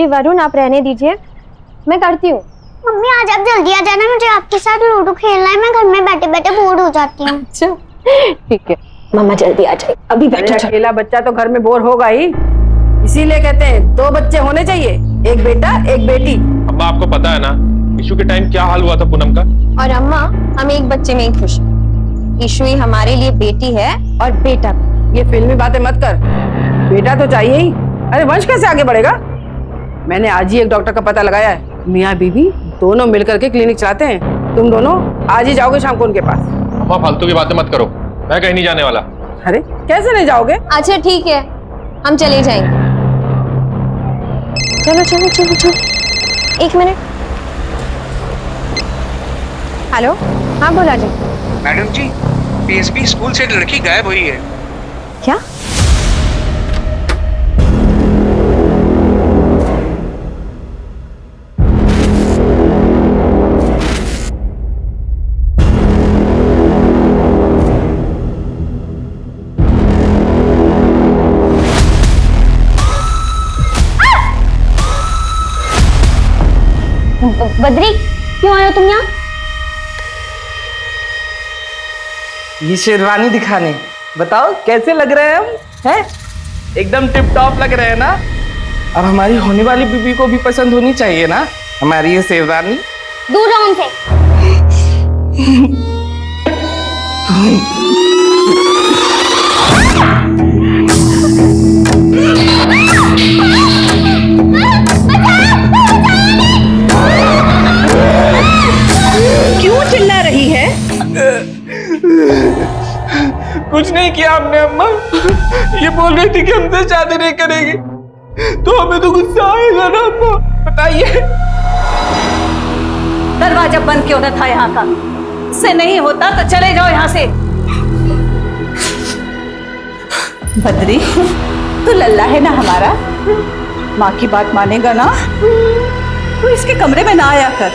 वरुण आप रहने दीजिए, मैं करती हूँ। मम्मी आज आप जल्दी आ जाना, मुझे आपके साथ लूडो खेलना है। मैं घर में बैठे बैठे बोर हो जाती हूँ। अच्छा ठीक है, मम्मा जल्दी आ जाए। अभी बैठो। अकेला बच्चा तो घर में बोर होगा ही, इसीलिए कहते हैं 2 बच्चे होने चाहिए, एक बेटा एक बेटी। अम्मा आपको पता है ना ईशु के टाइम क्या हाल हुआ था पूनम का? और अम्मा हम एक बच्चे में ही खुश हैं। ईशु ही हमारे लिए बेटी है और बेटा भी। ये फिल्मी बातें मत कर, बेटा तो चाहिए ही। अरे वंश कैसे आगे बढ़ेगा? मैंने आज ही एक डॉक्टर का पता लगाया है, मियाँ बीवी दोनों मिलकर के क्लिनिक चलाते हैं। तुम दोनों आज ही जाओगे शाम को उनके पास। अम्मा फालतू की बातें मत करो, मैं कहीं नहीं जाने वाला। अरे कैसे नहीं जाओगे? अच्छा ठीक है, हम चले जाएंगे। चलो चलो चलो चलो, 1 मिनट। हेलो, हाँ बोला जी। मैडम जी, पीएसबी स्कूल से लड़की गायब हुई है। क्या? बद्री, क्यों आए हो तुम यहाँ? ये शेरवानी दिखाने, बताओ कैसे लग रहे हैं हम? हैं? एकदम टिप टॉप लग रहे हैं ना? अब हमारी होने वाली बीबी को भी पसंद होनी चाहिए ना हमारी ये शेरवानी। दूर रहो उनसे। क्यों चिल्ला रही है? कुछ नहीं किया हमने अम्मा, ये बोल रही थी कि हमसे शादी नहीं करेगी, तो हमें तो गुस्सा आएगा ना अम्मा, बताइए। दरवाजा बंद क्यों न था यहाँ का? इससे नहीं होता तो चले जाओ यहाँ से। बद्री, तू लल्ला है ना हमारा, माँ की बात मानेगा ना? तू इसके कमरे में ना आया कर,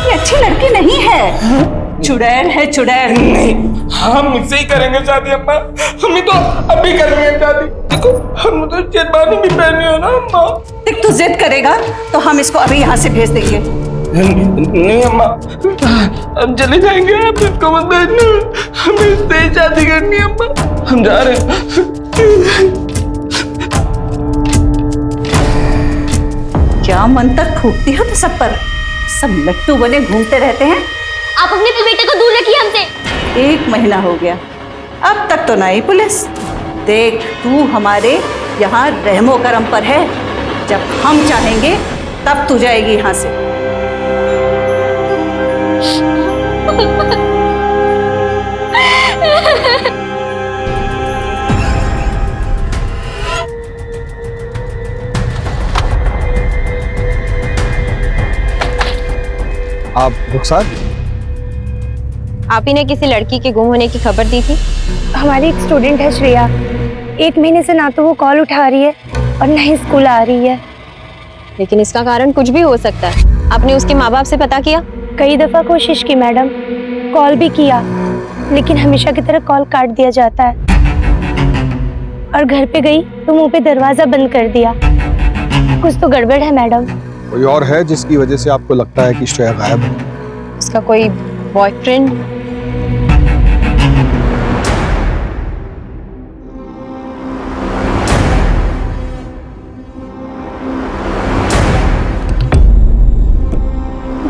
ये अच्छी लड़की नहीं है, चुड़ैल है चुड़ैल। नहीं, हम मुझसे ही करेंगे शादी अम्मा, हमें तो अभी करनी है शादी। देखो हम तो शेरवानी भी पहनी हो ना अम्मा। देख तू जिद करेगा तो हम इसको अभी यहाँ से भेज देंगे। नहीं अम्मा, हम चले जाएंगे, आप इसको मत भेजना, हमें इससे ही शादी करनी है अम्मा, हम जा रहे हैं। क्या मन तक फूकती हो तो सब पर, सब लट्टू बने घूमते रहते हैं। आप अपने बेटे को दूर रखिए हमसे। 1 महीना हो गया, अब तक तो ना आई पुलिस। देख तू हमारे यहाँ रहमो करम पर है, जब हम चाहेंगे तब तू जाएगी यहाँ से। आप रुखसार? आप ही ने किसी लड़की के गुम होने की खबर दी थी? हमारी एक स्टूडेंट है श्रेया, 1 महीने से ना तो वो कॉल उठा रही है और ना ही स्कूल आ रही है। लेकिन इसका कारण कुछ भी हो सकता है। आपने उसके माँ बाप से पता किया? कई दफा कोशिश की मैडम, कॉल भी किया, लेकिन हमेशा की तरह कॉल काट दिया जाता है। और घर पे गई तो मुंह पे दरवाजा बंद कर दिया। कुछ तो गड़बड़ है मैडम। कोई और है जिसकी वजह से आपको लगता है कि श्रेया गायब है? उसका कोई बॉयफ्रेंड?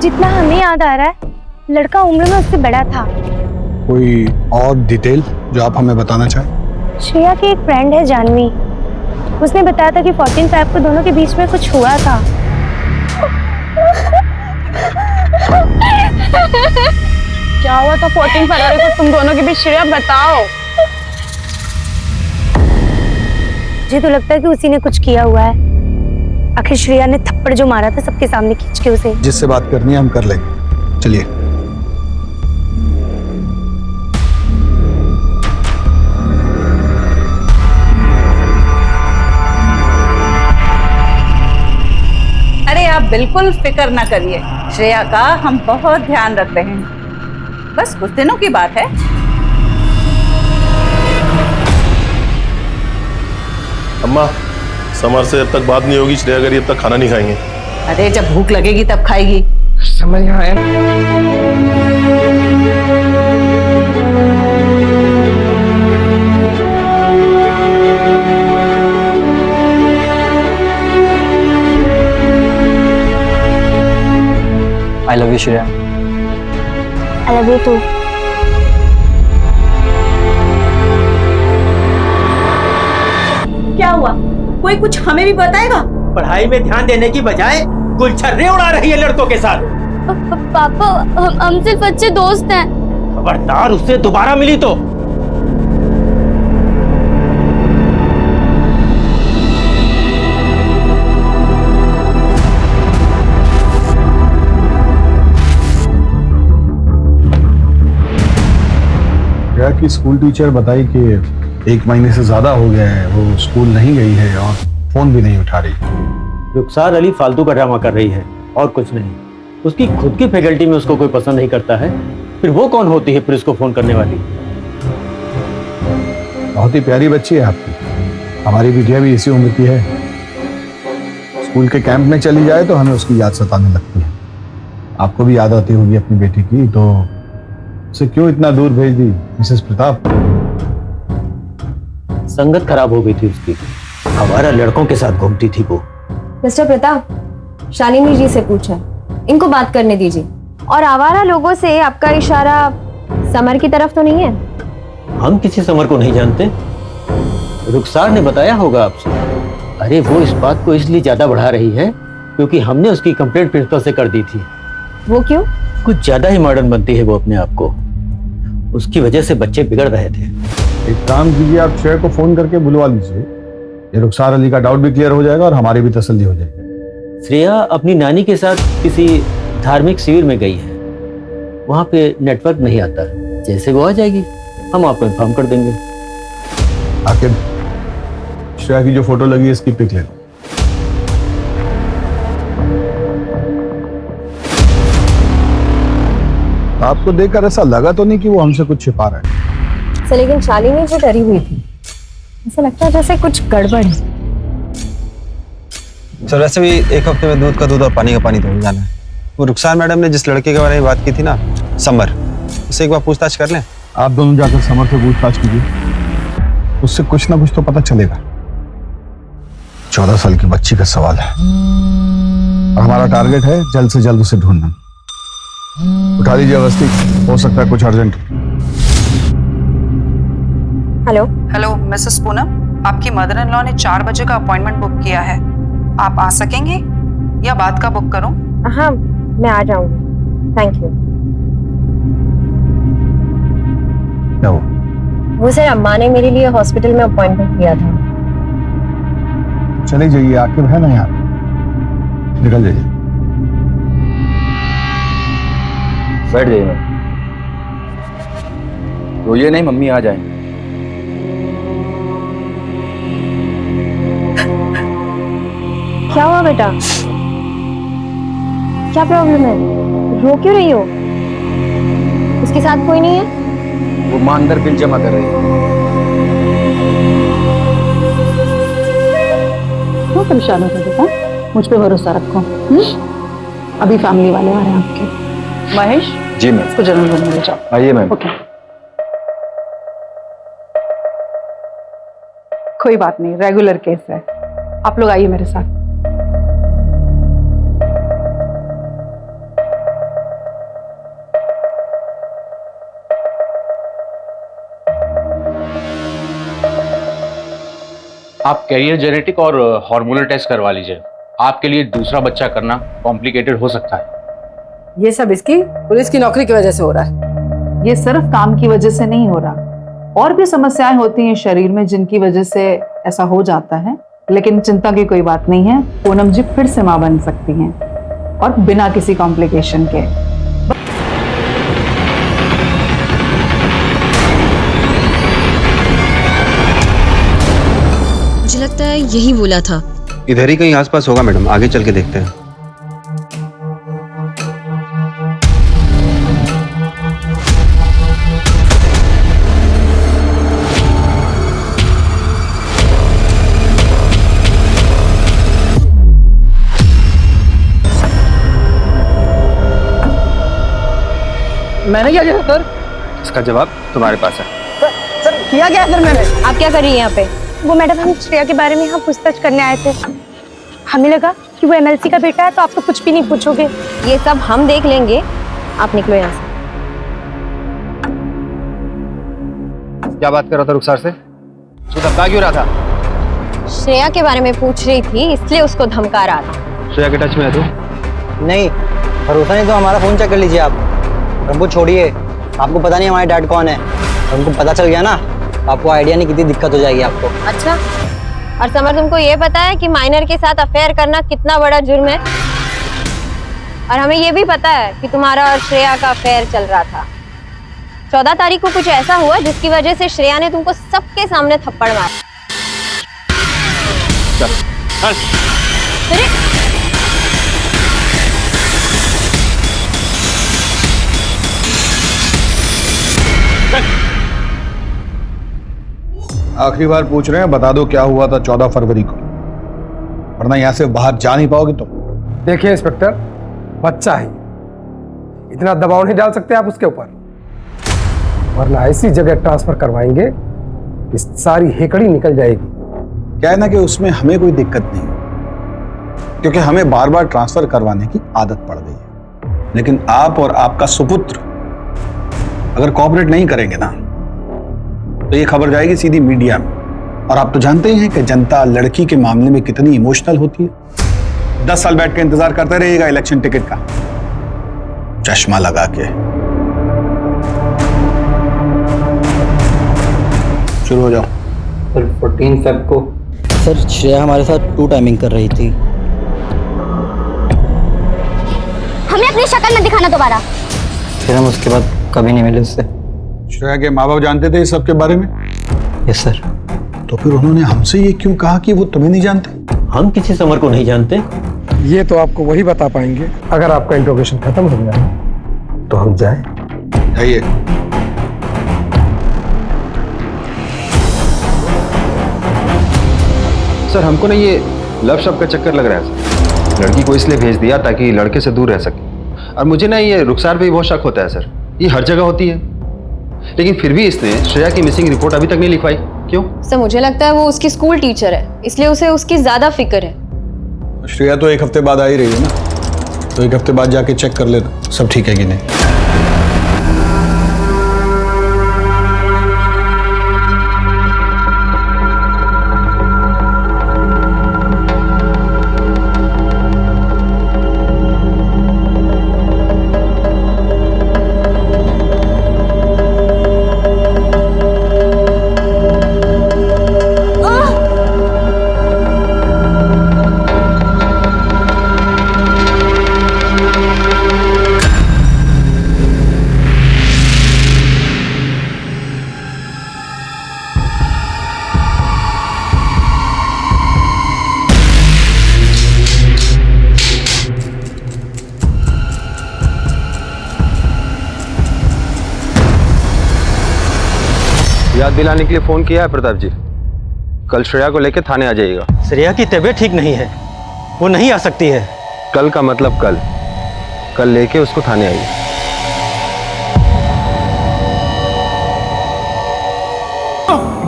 जितना हमें याद आ रहा है, लड़का उम्र में उससे बड़ा था। कोई और डिटेल जो आप हमें बताना चाहें? श्रेया की एक फ्रेंड है जानवी, उसने बताया था कि 14 Feb को दोनों के बीच में कुछ हुआ था। क्या हुआ था 14 फरवरी को तुम दोनों के बीच श्रेया, बताओ। मुझे तो लगता है कि उसी ने कुछ किया हुआ है। आखिर श्रेया ने थप्पड़ जो मारा था सबके सामने खींच के उसे। जिससे बात करनी है हम कर लेंगे, चलिए। अरे आप बिल्कुल फिक्र ना करिए, श्रेया का हम बहुत ध्यान रख रहे हैं, बस कुछ दिनों की बात है। अम्मा समर से जब तक बात नहीं होगी श्रेया करी, अब तक खाना नहीं खाएंगे। अरे जब भूख लगेगी तब खाएगी। समझ में आया? I love you Shreya. I love you too. क्या हुआ? कोई कुछ हमें भी बताएगा? पढ़ाई में ध्यान देने की बजाय गुलछर्रे उड़ा रही है लड़कों के साथ। पापा हम सिर्फ अच्छे दोस्त हैं। खबरदार उससे दोबारा मिली तो। श्रेया की स्कूल टीचर बताई कि 1 महीने से ज्यादा हो गया है वो स्कूल नहीं गई है और फोन भी नहीं उठा रही। रुखसार अली फालतू का ड्रामा कर रही है और कुछ नहीं। उसकी खुद की फैकल्टी में उसको कोई पसंद नहीं करता है, फिर वो कौन होती है फिर उसको फोन करने वाली? बहुत ही प्यारी बच्ची है आपकी। हमारी बिटिया भी इसी उम्र की है। स्कूल के कैंप में चली जाए तो हमें उसकी याद सताने लगती है। आपको भी याद आती होगी अपनी बेटी की, तो उसे क्यों इतना दूर भेज दी मिसेस प्रताप? संगत खराब हो गई थी उसकी। हमारा लड़कों के साथ घूमती थी वो। मिस्टर प्रताप, शालिनी जी से पूछा, इनको बात करने दीजिए। और आवारा लोगों से आपका इशारा समर की तरफ तो नहीं है? हम किसी समर को नहीं जानते। रुखसार ने बताया होगा आपसे। अरे वो इस बात को इसलिए ज्यादा बढ़ा रही है क्योंकि हमने उसकी कंप्लेंट प्रिंसिपल से कर दी थी। वो क्यों? कुछ ज्यादा ही मॉडर्न बनती है वो अपने आप को। उसकी वजह से बच्चे बिगड़ रहे थे। एक काम कीजिए, आप श्रेया को फोन करके बुलवा लीजिए। ये रुखसार अली का डाउट भी क्लियर हो जाएगा और हमारी भी तसल्ली हो जाएगी। श्रेया अपनी नानी के साथ किसी धार्मिक शिविर में गई है। वहां पे नेटवर्क नहीं आता। जैसे वो आ जाएगी हम आपको इन्फॉर्म कर देंगे। आखिर श्रेया की जो फोटो लगी है इसकी पिक ले लो। आपको देखकर ऐसा लगा तो नहीं कि वो हमसे कुछ छिपा रहा है? सर लेकिन शालिनी जो डरी हुई थी, ऐसा लगता है जैसे कुछ गड़बड़ है। सर वैसे भी एक हफ्ते में दूध का दूध और पानी का पानी तो हो जाना है। वो रुखसार मैडम ने जिस लड़के के बारे में बात की थी ना, समर, उससे एक बार पूछताछ कर लें। आप दोनों जाकर समर से पूछताछ कीजिए, उससे कुछ ना कुछ तो पता चलेगा। 14 साल की बच्ची का सवाल है और हमारा टारगेट है जल्द से जल्द उसे ढूंढना। उठा लीजिए अवस्थी, हो सकता है कुछ urgent. Hello hello Mrs Poonam, आपकी मदर इन लॉ ने 4 बजे का अपॉइंटमेंट बुक किया है। आप आ सकेंगे या बाद का बुक करूं? हाँ मैं आ जाऊंगी, थैंक यू। क्या हुआ? वो सर अम्मा ने मेरे लिए हॉस्पिटल में अपॉइंटमेंट किया था। चले जाइए, आखिर है ना यहाँ, निकल जाइए। बैठ जाइए मैम। रोइए नहीं, मम्मी आ जाएंगे। क्या हुआ बेटा? क्या प्रॉब्लम है? रो क्यों रही हो? उसके साथ कोई नहीं है? वो मां अंदर बिल जमा कर रही है। क्यों परेशान हो बेटा? मुझ पे भरोसा रखो। अभी फैमिली वाले आ रहे हैं आपके। महेश जी मैम। इसको जनरल रूम में ले जाओ। आइए मैम। ओके। कोई बात नहीं, रेगुलर केस है। आप लोग आइए मेरे साथ। आप कैरियर जेनेटिक और हार्मोनल टेस्ट करवा लीजिए। आपके लिए दूसरा बच्चा करना कॉम्प्लिकेटेड हो सकता है। ये सब इसकी पुलिस की नौकरी की वजह से हो रहा है। ये सिर्फ काम की वजह से नहीं हो रहा, और भी समस्याएं होती हैं शरीर में जिनकी वजह से ऐसा हो जाता है। लेकिन चिंता की कोई बात नहीं है, पूनम जी फिर से मां बन सकती हैं और बिना किसी कॉम्प्लिकेशन के। मुझे लगता है यही बोला था। इधर ही कहीं आसपास होगा मैडम, आगे चल के देखते हैं। मैंने क्या किया सर? इसका जवाब तुम्हारे पास है। सर किया क्या सर मैंने? आप क्या कर रही हैं यहाँ पे? वो मैडम हम श्रेया के बारे में यहाँ पूछताछ करने आए थे। हमें लगा कि वो एमएलसी का बेटा है तो आप तो कुछ भी नहीं पूछोगे। ये सब हम देख लेंगे, आप निकलो यहाँ से। क्या बात कर रहा था रुखसार से? तू धमका क्यों रहा था? श्रेया के बारे में पूछ रही थी, इसलिए उसको धमका रहा था। श्रेया के टच में है तू? नहीं, भरोसा नहीं तो हमारा फोन चेक कर लीजिए आप। हमको छोड़िए, आपको पता नहीं हमारे डैड कौन है। हमको पता चल गया ना, आपको आइडिया नहीं कितनी दिक्कत हो जाएगी आपको। अच्छा, और समर तुमको ये पता है कि माइनर के साथ अफेयर करना कितना बड़ा जुर्म है? और हमें ये भी पता है कि तुम्हारा और श्रेया का अफेयर चल रहा था। 14 तारीख को कुछ ऐसा हुआ जिसकी वजह से श्रेया ने तुमको सबके सामने थप्पड़ मारा। अरे आखिरी बार पूछ रहे हैं, बता दो क्या हुआ था 14 फरवरी को, वरना यहाँ से बाहर जा नहीं पाओगे तुम। देखिए इंस्पेक्टर, बच्चा है, इतना दबाव नहीं डाल सकते आप उसके ऊपर, वरना ऐसी जगह ट्रांसफर करवाएंगे कि सारी हेकड़ी निकल जाएगी। क्या है ना कि उसमें हमें कोई दिक्कत नहीं, क्योंकि हमें बार बार ट्रांसफर करवाने की आदत पड़ गई है। लेकिन आप और आपका सुपुत्र अगर कोऑपरेट नहीं करेंगे ना, तो ये खबर जाएगी सीधी मीडिया में। और आप तो जानते ही हैं कि जनता लड़की के मामले में कितनी इमोशनल होती है। 10 साल बैठ के इंतजार करते रहिएगा इलेक्शन टिकट का, चश्मा लगा के। शुरू हो जाओ। सर 14 फेब को सर श्रेया हमारे साथ 2 टाइमिंग कर रही थी। हमें अपनी शक्ल मत दिखाना दोबारा। फिर हम उसके बाद कभी नहीं मिले उससे। श्रेया के माँ बाप जानते थे इस सब के बारे में? Yes sir. तो फिर उन्होंने हमसे ये क्यों कहा कि वो तुम्हें नहीं जानते? हम किसी समर को नहीं जानते। ये तो आपको वही बता पाएंगे अगर आपका इंट्रोगेशन खत्म हो गया तो हम जाएं। जाइए। सर हमको ना ये लव शब्द का चक्कर लग रहा है। लड़की को इसलिए भेज दिया ताकि लड़के से दूर रह सके। और मुझे ना ये रुखसार पे बहुत शक होता है सर, ये हर जगह होती है, लेकिन फिर भी इसने श्रेया की मिसिंग रिपोर्ट अभी तक नहीं लिखवाई। क्यों? सर मुझे लगता है वो उसकी स्कूल टीचर है, इसलिए उसे उसकी ज्यादा फिक्र है। श्रेया तो 1 हफ्ते बाद आ ही रही है ना, तो 1 हफ्ते बाद जाके चेक कर लेना सब ठीक है कि नहीं। याद दिलाने के लिए फोन किया है प्रताप जी, कल श्रेया को लेके थाने आ जाइएगा। श्रेया की तबीयत ठीक नहीं है, वो नहीं आ सकती है। कल का मतलब कल लेके उसको थाने आइए।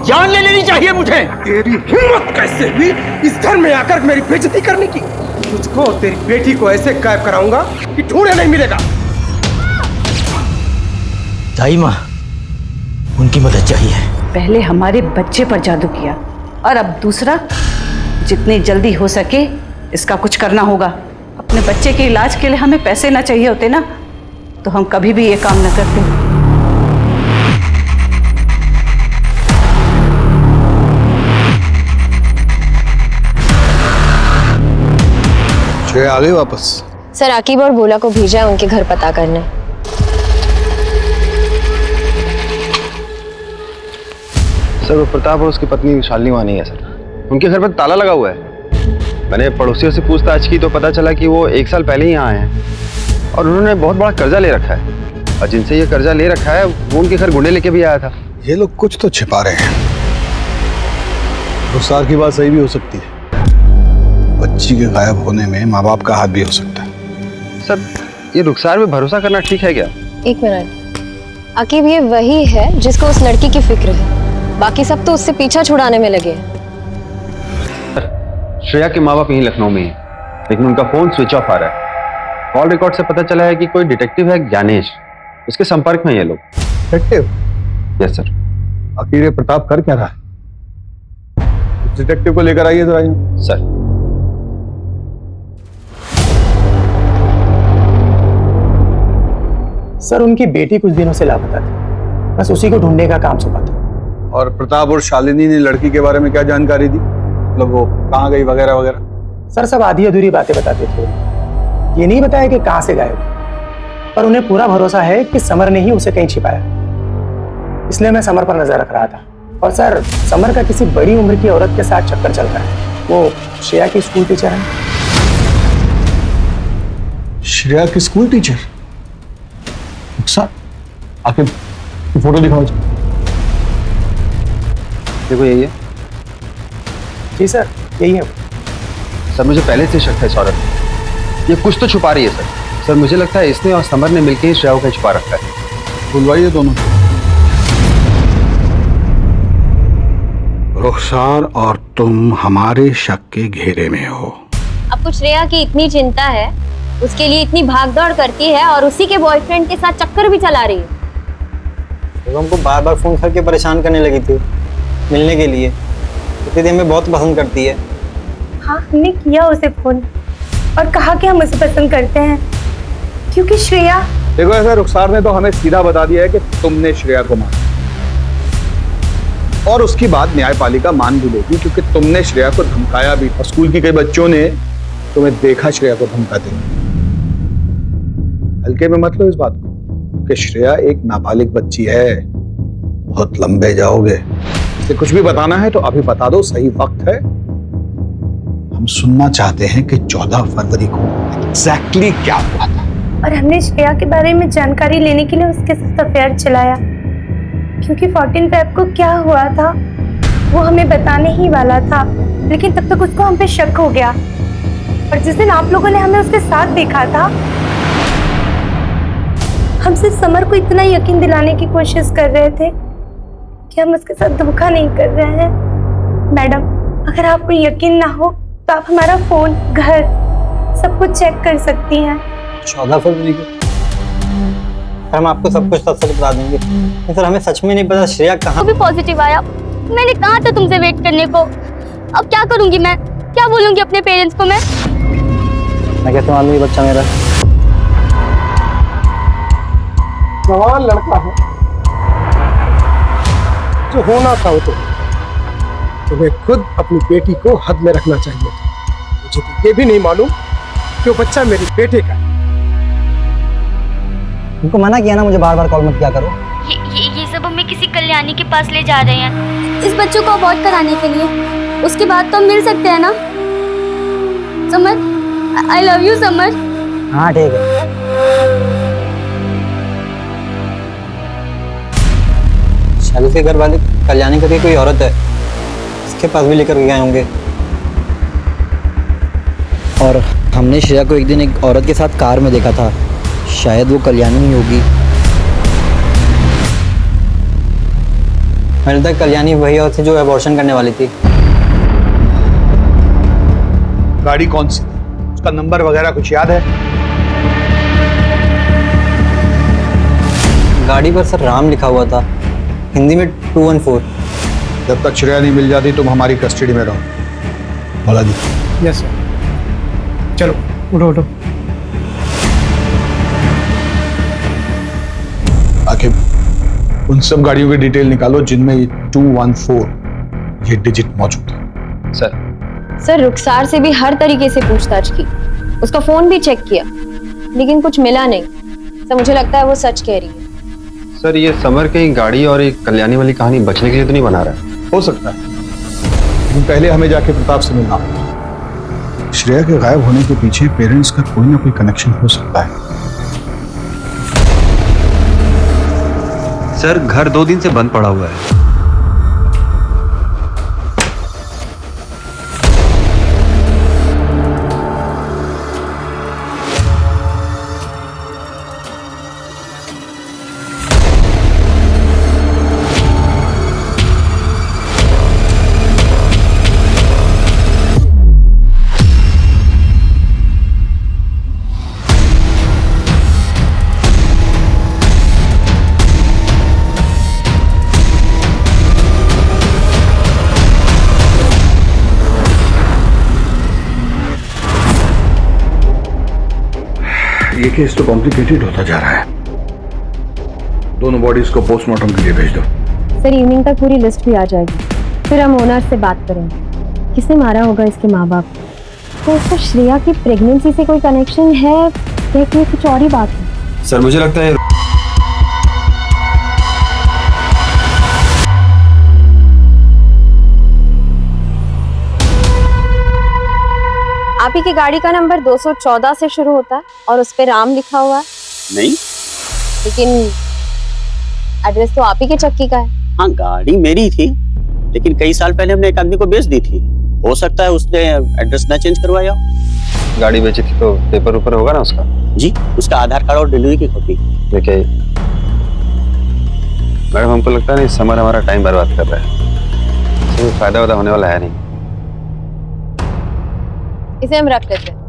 जान ले लेनी चाहिए मुझे। तेरी हिम्मत कैसे हुई इस घर में आकर मेरी बेइज्जती करने की? तुझको और तेरी बेटी को ऐसे गायब कराऊंगा कि ढूंढे नहीं मिलेगा। दाई माँ, उनकी मदद चाहिए। पहले हमारे बच्चे पर जादू किया और अब दूसरा। जितनी जल्दी हो सके इसका कुछ करना होगा। अपने बच्चे के इलाज के लिए हमें पैसे ना चाहिए होते ना, तो हम कभी भी ये काम न करते। श्रेया आ गई वापस? सर आकिब और भोला को भेजा है उनके घर पता करने। सर वो प्रताप और उसकी पत्नी शालिनी वहाँ नहीं है सर, उनके घर पर ताला लगा हुआ है। मैंने पड़ोसियों से पूछताछ की तो पता चला कि वो 1 साल पहले ही यहाँ आए हैं और उन्होंने बहुत बड़ा कर्जा ले रखा है, और जिनसे ये कर्जा ले रखा है वो उनके घर गुंडे लेके भी आया था। ये लोग कुछ तो छिपा रहे हैं। रुखसार की बात सही भी हो सकती है, बच्ची के गायब होने में माँ बाप का हाथ भी हो सकता है। सर ये रुखसार पे भरोसा करना ठीक है क्या? 1 मिनट। आकिब ये वही है जिसको उस लड़की की फिक्र है, बाकी सब तो उससे पीछा छुड़ाने में लगे हैं। श्रेया के माँ बाप यहीं लखनऊ में हैं, लेकिन उनका फोन स्विच ऑफ आ रहा है। कॉल रिकॉर्ड से पता चला है कि कोई डिटेक्टिव है ज्ञानेश, उसके संपर्क में ये लोग। डिटेक्टिव? Yes sir. आखिर ये प्रताप कर क्या रहा है? डिटेक्टिव को लेकर आइए जरा यहाँ। सर। सर उनकी बेटी कुछ दिनों से लापता थी, बस उसी को ढूंढने का काम सौंपा था। और प्रताप और शालिनी ने लड़की के बारे में क्या जानकारी दी? मतलब वो कहाँ गई वगैरह वगैरह? सर सब आधी अधूरी बातें बताते थे, ये नहीं बताया कि कहाँ से गायब, पर उन्हें पूरा भरोसा है कि समर ने ही उसे कहीं छिपाया। इसलिए मैं समर पर नजर रख रहा था। और सर समर का किसी बड़ी उम्र की औरत के साथ चक्कर चल रहा है, वो श्रेया की स्कूल टीचर है। श्रेया की स्कूल टीचर? सर आखिर फोटो दिखाओ। देखो यही है। जी सर यही है। सर मुझे पहले से शक है इस औरत में, ये कुछ तो छुपा रही है सर। सर मुझे लगता है इसने और समर ने मिलकर ही श्रेया को छुपा रखा है। बुलवाइए दोनों। रुखसार और तुम हमारे शक के घेरे में हो। आपको श्रेया की इतनी चिंता है, उसके लिए इतनी भागदौड़ करती है और उसी के बॉयफ्रेंड के साथ चक्कर भी चला रही है। तो हमको बार बार फोन करके परेशान करने लगी थी मिलने के लिए, क्योंकि हमें बहुत पसंद करती है। हाँ हमने किया उसे फोन और कहा कि हम उसे पसंद करते हैं, क्योंकि श्रेया। देखो ऐसा रुखसार ने तो हमें सीधा बता दिया है कि तुमने श्रेया को मारा, और उसकी बात न्यायपालिका मान भी लेगी क्योंकि तुमने श्रेया को धमकाया भी, और स्कूल की कई बच्चों ने तुम्हें देखा श्रेया को धमकाते। हल्के में मत लो इस बात को कि श्रेया एक नाबालिग बच्ची है, बहुत लंबे जाओगे। इसलिए कुछ भी बताना है तो अभी बता दो, सही वक्त है। हम सुनना चाहते हैं कि 14 फरवरी को एग्जैक्टली क्या हुआ था। और हमने श्रेया के बारे में जानकारी लेने के लिए उसके साथ अफेयर चलाया, क्योंकि 14 फेब को क्या हुआ था वो हमें बताने ही वाला था, लेकिन तब तक उसको हम पे शक हो गया। और जिस दिन आप लोगों ने हमें उसके साथ देखा था, हम सिर्फ समर को इतना यकीन दिलाने की कोशिश कर रहे थे कि हम उसके साथ धोखा नहीं कर रहे हैं। मैडम अगर आपको यकीन ना हो तो आप हमारा फोन, घर सब कुछ चेक कर सकती हैं। 14 फरवरी को हम आपको सब कुछ सच सच बता देंगे। सर हमें सच में नहीं पता श्रेया कहाँ। भी पॉजिटिव आया, मैंने कहा था तुमसे वेट करने को। अब क्या करूंगी मैं, क्या बोलूंगी अपने पेरेंट्स को? मैं कैसे मालूम ये बच्चा मेरा? जवान लड़का है, जो होना था वो तो। तुम्हें खुद अपनी बेटी को हद में रखना चाहिए था। मुझे तो ये भी नहीं मालूम कि वो बच्चा मेरे बेटे का है। उनको मना किया ना मुझे बार बार कॉल मत किया करो। ये सब हमें किसी कल्याणी के पास ले जा रहे हैं इस बच्चों को अबॉर्ट कराने के लिए। उसके बाद तो हम मिल सकते हैं ना? Summer, I love you summer. हाँ ठीक है। शादी के घर वाले कल्याणी करके कोई औरत है, इसके पास भी लेकर गए होंगे। और हमने श्रेया को एक दिन एक औरत के साथ कार में देखा था, शायद वो कल्याणी ही होगी। मेरे तक कल्याणी वही औरत थी जो अबॉर्शन करने वाली थी। गाड़ी कौन सी थी, उसका नंबर वगैरह कुछ याद है? गाड़ी पर सर राम लिखा हुआ था, हिंदी में 214। जब तक श्रेया नहीं मिल जाती तुम हमारी कस्टडी में रहो। बोला जी। Yes sir. चलो उठो उठो। आखिर उन सब गाड़ियों की डिटेल निकालो जिनमें ये 214 ये डिजिट मौजूद है। सर रुखसार से भी हर तरीके से पूछताछ की, उसका फोन भी चेक किया, लेकिन कुछ मिला नहीं। सर मुझे लगता है वो सच कह रही है। सर ये समर कहीं गाड़ी और एक कल्याणी वाली कहानी बचने के लिए तो नहीं बना रहा है? हो सकता है, लेकिन पहले हमें जाके प्रताप से मिलना होगा। श्रेया के गायब होने के पीछे पेरेंट्स का कोई ना कोई कनेक्शन हो सकता है। सर घर 2 दिन से बंद पड़ा हुआ है। ये केस तो कॉम्प्लिकेटेड होता जा रहा है। दोनों बॉडीज को पोस्टमार्टम के लिए भेज दो। सर इवनिंग तक पूरी लिस्ट भी आ जाएगी, फिर हम ओनर से बात करेंगे। किसने मारा होगा इसके माँ बाप को? तो उसका श्रेया की प्रेगनेंसी से कोई कनेक्शन है या कि कुछ और ही बात है? सर मुझे लगता है आप ही की गाड़ी का नंबर 214 से शुरू होता है और उस पे राम लिखा हुआ है। नहीं, लेकिन एड्रेस तो आप ही के चक्की का है। हाँ गाड़ी मेरी थी, लेकिन कई साल पहले हमने एक आदमी को बेच दी थी। हो सकता है उसने एड्रेस ना चेंज करवाया। गाड़ी बेची थी तो पेपर ऊपर होगा ना उसका? जी, उसका आधार कार्ड और डिलीवरी की कॉपी। देखिए मैडम, हमको लगता है नहीं समर हमारा टाइम बर्बाद कर रहा है, इसमें फायदा वादा होने वाला है नहीं। इसे हम रख लेते हैं।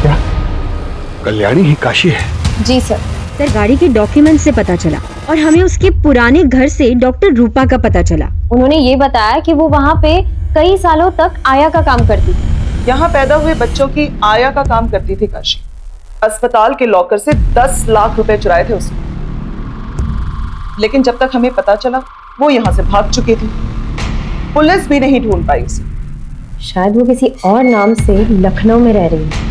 क्या कल्याणी ही काशी है? जी सर। सर गाड़ी के डॉक्यूमेंट से पता चला और हमें उसके पुराने घर से डॉक्टर रूपा का पता चला। उन्होंने ये बताया कि वो वहाँ पे कई सालों तक आया का काम करती थी। यहाँ पैदा हुए बच्चों की आया का काम करती थी काशी। अस्पताल के लॉकर से 10 लाख रुपए चुराए थे उसने, लेकिन जब तक हमें पता चला वो यहाँ से भाग चुकी थी। पुलिस भी नहीं ढूंढ पाई उसे। शायद वो किसी और नाम से लखनऊ में रह रही है।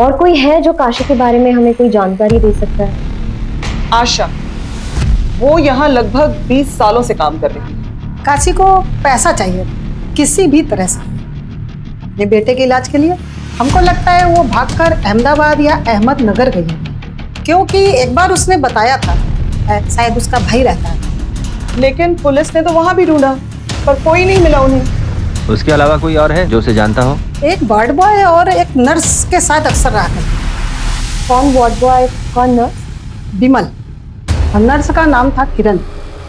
और कोई है जो काशी के बारे में हमें कोई जानकारी दे सकता है? आशा, वो यहाँ लगभग 20 सालों से काम कर रही है। काशी को पैसा चाहिए किसी भी तरह से अपने बेटे के इलाज के लिए। हमको लगता है वो भागकर अहमदाबाद या अहमदनगर गई है, क्योंकि एक बार उसने बताया था शायद उसका भाई रहता है। लेकिन पुलिस ने तो वहां भी ढूंढा पर कोई नहीं मिला उन्हें। उसके अलावा कोई और है जो उसे जानता हो? एक वार्ड बॉय और एक नर्स के साथ अक्सर रहा करती। कौन वार्ड बॉय, कौन नर्स? बिमल। और नर्स का नाम था किरण।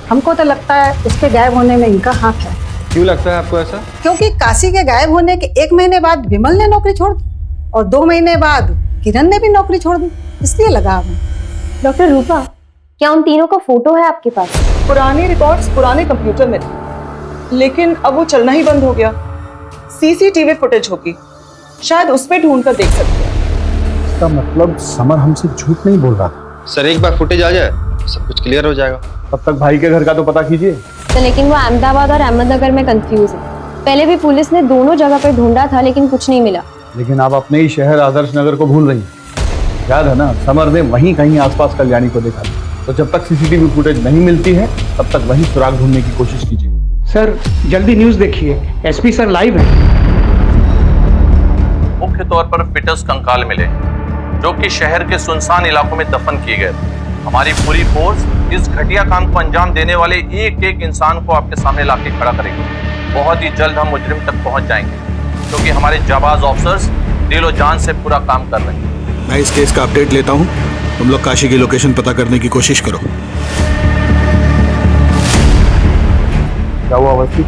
हमको तो लगता है उसके गायब होने में इनका हाथ है। क्यों लगता है आपको ऐसा? क्योंकि काशी के गायब होने के 1 महीने बाद बिमल ने नौकरी छोड़ दी और 2 महीने बाद किरण ने भी नौकरी छोड़ दी, इसलिए लगा हमें। डॉक्टर रूपा, क्या उन तीनों का फोटो है आपके पास? पुराने रिकॉर्ड्स पुराने कंप्यूटर में थे, लेकिन अब वो चलना ही बंद हो गया। सीसीटीवी फुटेज होगी, शायद उसमें ढूंढ कर देख सकते हैं। इसका मतलब समर हमसे झूठ नहीं बोल रहा था। सर एक बार फुटेज आ जाए सब कुछ क्लियर हो जाएगा। तब तक भाई के घर का तो पता कीजिए। तो लेकिन वो अहमदाबाद और अहमदनगर में कंफ्यूज है। पहले भी पुलिस ने दोनों जगह पे ढूंढा था लेकिन कुछ नहीं मिला। लेकिन आप अपने ही शहर आदर्श नगर को भूल रही हैं। याद है ना, समर ने वहीं कहीं आसपास कल्याणी को देखा था। तो जब तक सीसीटीवी फुटेज नहीं मिलती है तब तक वहीं सुराग ढूंढने की कोशिश कीजिए। सर जल्दी न्यूज़ देखिए, एसपी सर लाइव है। मुख्य तौर पर फिटस कंकाल मिले जो कि शहर के सुनसान इलाकों में दफन किए गए थे। हमारी पूरी फोर्स इस घटिया काम को अंजाम देने वाले एक एक इंसान को आपके सामने लाके खड़ा करेगी। बहुत ही जल्द हम मुजरिम तक पहुंच जाएंगे, क्योंकि हमारे जाबाज ऑफिसर्स दिलो जान से पूरा काम कर रहे हैं। मैं इस केस का अपडेट लेता हूँ, तुम लोग काशी की लोकेशन पता करने की कोशिश करो। क्या हुआ अवस्थी?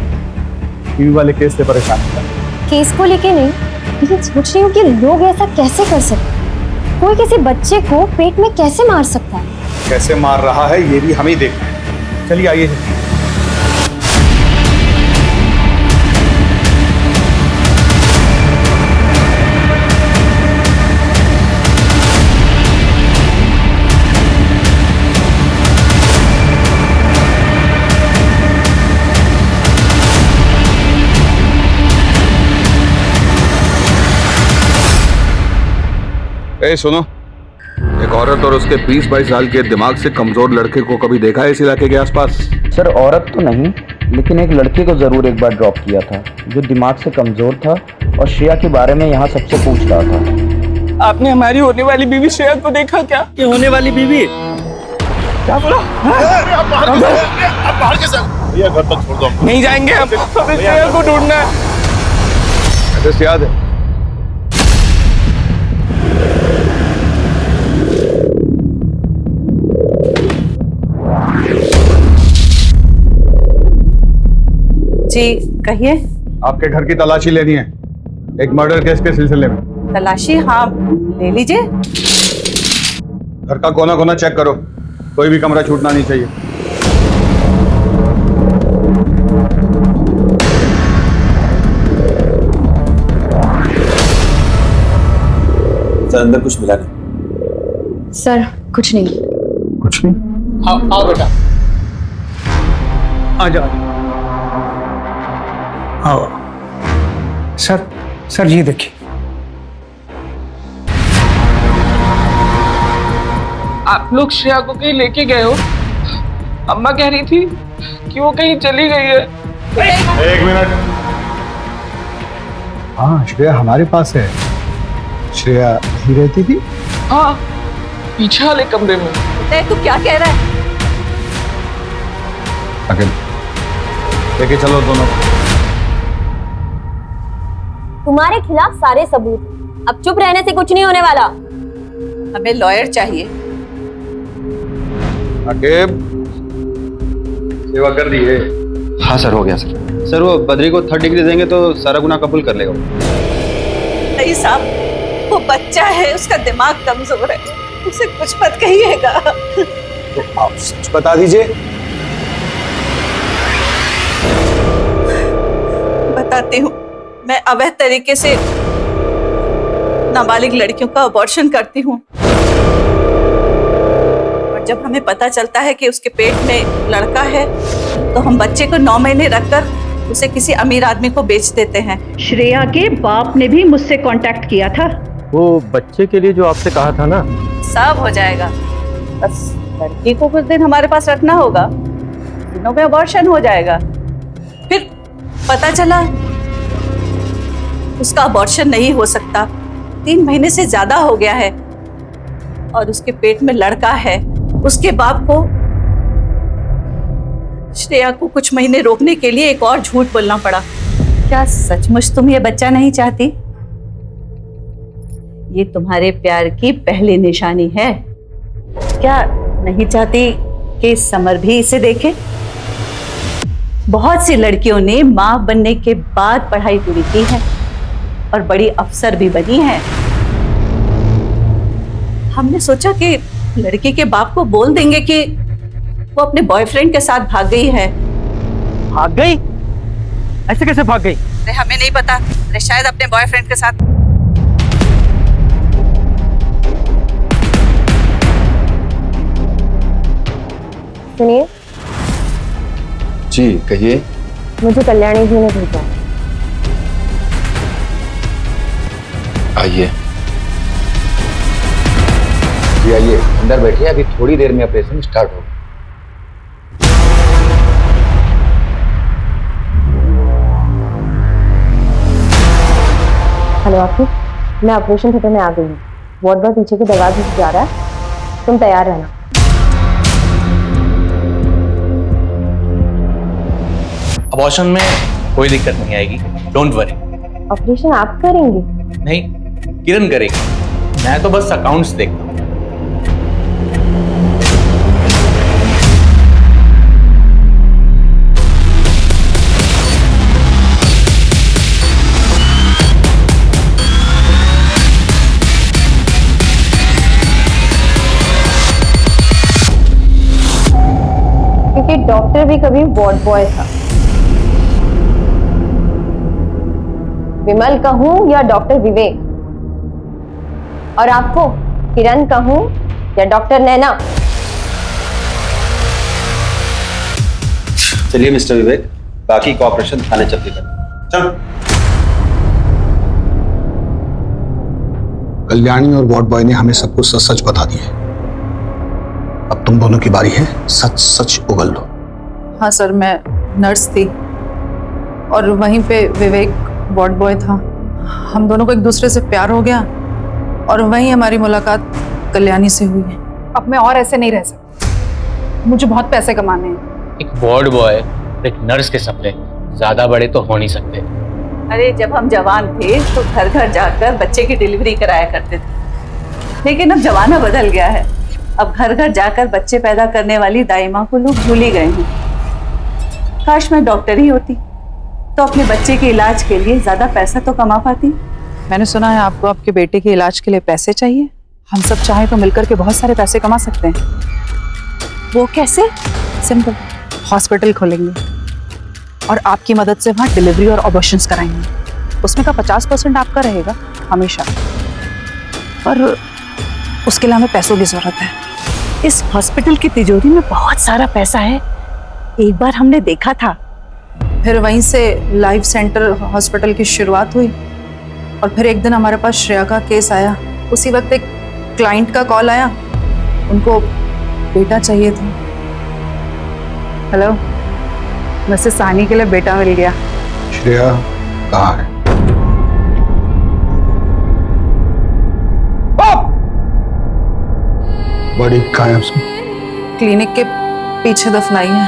टीवी वाले केस से परेशान था? केस को लेके नहीं, लेकिन सोच रही हूँ कि लोग ऐसा कैसे कर सकते? कोई किसी बच्चे को पेट में कैसे मार सकता है? कैसे मार रहा है ये भी हम ही देखते हैं। चलिए आइए। ए सुनो, एक औरत और उसके 20-22 साल के दिमाग से कमजोर लड़के को कभी देखा है इस इलाके के आसपास? सर औरत तो नहीं, लेकिन एक लड़के को जरूर एक बार ड्रॉप किया था जो दिमाग से कमजोर था और श्रेया के बारे में यहाँ सबसे पूछ रहा था। आपने हमारी होने वाली बीवी श्रेया को देखा क्या? ये होने वाली बीवी? क्या बोला? आप बाहर कैसे? भैया घर तक छोड़ दो। नहीं जाएंगे हम, हमें श्रेया को ढूंढना है। एड्रेस याद है? जी कहिए। आपके घर की तलाशी लेनी है, एक मर्डर केस के सिलसिले में। तलाशी? हाँ ले लीजिए। घर का कोना कोना चेक करो, कोई भी कमरा छूटना नहीं चाहिए। सर अंदर कुछ मिला नहीं। सर कुछ नहीं। कुछ नहीं? आओ बेटा, आ जाओ। आओ सर। सर जी देखिए, आप लोग श्रेया को कहीं लेके गए हो? अम्मा कह रही थी कि वो कहीं चली गई है। एक मिनट। हाँ श्रेया हमारे पास है। श्रेया यहीं रहती थी? हाँ, पीछे वाले कमरे में। तू क्या कह रहा है? अकेले लेके चलो दोनों। तुम्हारे खिलाफ सारे सबूत, अब चुप रहने से कुछ नहीं होने वाला। हमें लॉयर चाहिए। आकिब, सेवा कर दी है? हाँ सर, हो गया सर। सर वो बद्री को 3rd डिग्री देंगे तो सारा गुनाह कबूल कर लेगा। नहीं साहब, वो बच्चा है, उसका दिमाग कमजोर है, उसे कुछ मत कहिएगा। तो आप सच बता दीजिए। बताती हूँ, मैं अवैध तरीके से नाबालिग लड़कियों का अबॉर्शन करती हूँ, और जब हमें पता चलता है कि उसके पेट में लड़का है तो हम बच्चे को 9 महीने रखकर उसे किसी अमीर आदमी को बेच देते हैं। श्रेया के बाप ने भी मुझसे कांटेक्ट किया था। वो बच्चे के लिए जो आपसे कहा था ना, सब हो जाएगा, बस लड़की को कुछ दिन हमारे पास रखना होगा, दिनों में अबॉर्शन हो जाएगा। फिर पता चला उसका अबॉर्शन नहीं हो सकता, 3 महीने से ज्यादा हो गया है और उसके पेट में लड़का है। उसके बाप को श्रेया को कुछ महीने रोकने के लिए एक और झूठ बोलना पड़ा। क्या सचमुच तुम ये बच्चा नहीं चाहती? ये तुम्हारे प्यार की पहली निशानी है। क्या नहीं चाहती कि समर भी इसे देखे? बहुत सी लड़कियों ने मां बनने के बाद पढ़ाई पूरी की है और बड़ी अफसर भी बनी है। हमने सोचा कि लड़की के बाप को बोल देंगे कि वो अपने बॉयफ्रेंड के साथ भाग गई है। भाग गई? ऐसे कैसे भाग गई? अरे हमें नहीं पता, अरे शायद अपने बॉयफ्रेंड के साथ। सुनिए जी कहिए। मुझे कल्याणी जी ने भेजा। आइए। जी आइए, अंदर बैठिए, अभी थोड़ी देर में ऑपरेशन स्टार्ट होगा। हेलो आकिब, मैं ऑपरेशन थिएटर में आ गई हूँ। वार्ड बॉय पीछे के दरवाजे से जा रहा है, तुम तैयार रहना। अबॉर्शन में कोई दिक्कत नहीं आएगी, डोंट वरी। ऑपरेशन आप करेंगे? नहीं, किरण करेगी, मैं तो बस अकाउंट्स देखता हूँ। क्योंकि डॉक्टर भी कभी वार्ड बॉय था। विमल कहूं या डॉक्टर विवेक, और आपको किरण कहूं या डॉक्टर नैना? चलिए मिस्टर विवेक, बाकी का ऑपरेशन थाने चलते कर। चल। कल्याणी और वार्ड बॉय ने हमें सब कुछ सच सच बता दिया। अब तुम दोनों की बारी है, सच सच उगल लो। हाँ सर, मैं नर्स थी और वहीं पे विवेक वार्ड बॉय था। हम दोनों को एक दूसरे से प्यार हो गया और वहीं हमारी मुलाकात कल्याणी से हुई है। अब मैं और ऐसे नहीं रह सकती, मुझे बहुत पैसे कमाने हैं। एक वार्ड बॉय, एक नर्स के सपने ज्यादा बड़े तो हो नहीं सकते। अरे जब हम जवान थे तो घर घर जाकर बच्चे की डिलीवरी कराया करते थे, लेकिन अब जमाना बदल गया है। अब घर घर जाकर बच्चे पैदा करने वाली दाई माँ को लोग भूल ही गए हैं। काश मैं डॉक्टर ही होती तो अपने बच्चे के इलाज के लिए ज्यादा पैसा तो कमा पाती। मैंने सुना है आपको आपके बेटे के इलाज के लिए पैसे चाहिए। हम सब चाहें तो मिलकर के बहुत सारे पैसे कमा सकते हैं। वो कैसे? सिंपल, हॉस्पिटल खोलेंगे और आपकी मदद से वहाँ डिलीवरी और ऑपरेशंस कराएंगे। उसमें का 50% आपका रहेगा हमेशा। पर उसके लिए हमें पैसों की जरूरत है। इस हॉस्पिटल की तिजोरी में बहुत सारा पैसा है, एक बार हमने देखा था। फिर वहीं से लाइफ सेंटर हॉस्पिटल की शुरुआत हुई और फिर एक दिन हमारे पास श्रेया का केस आया। उसी वक्त एक क्लाइंट का कॉल आया, उनको बेटा चाहिए था। हेलो, वैसे सानी के लिए बेटा मिल गया। श्रेया कहाँ है? बॉडी कहाँ है उसकी? क्लिनिक के पीछे दफनाई है।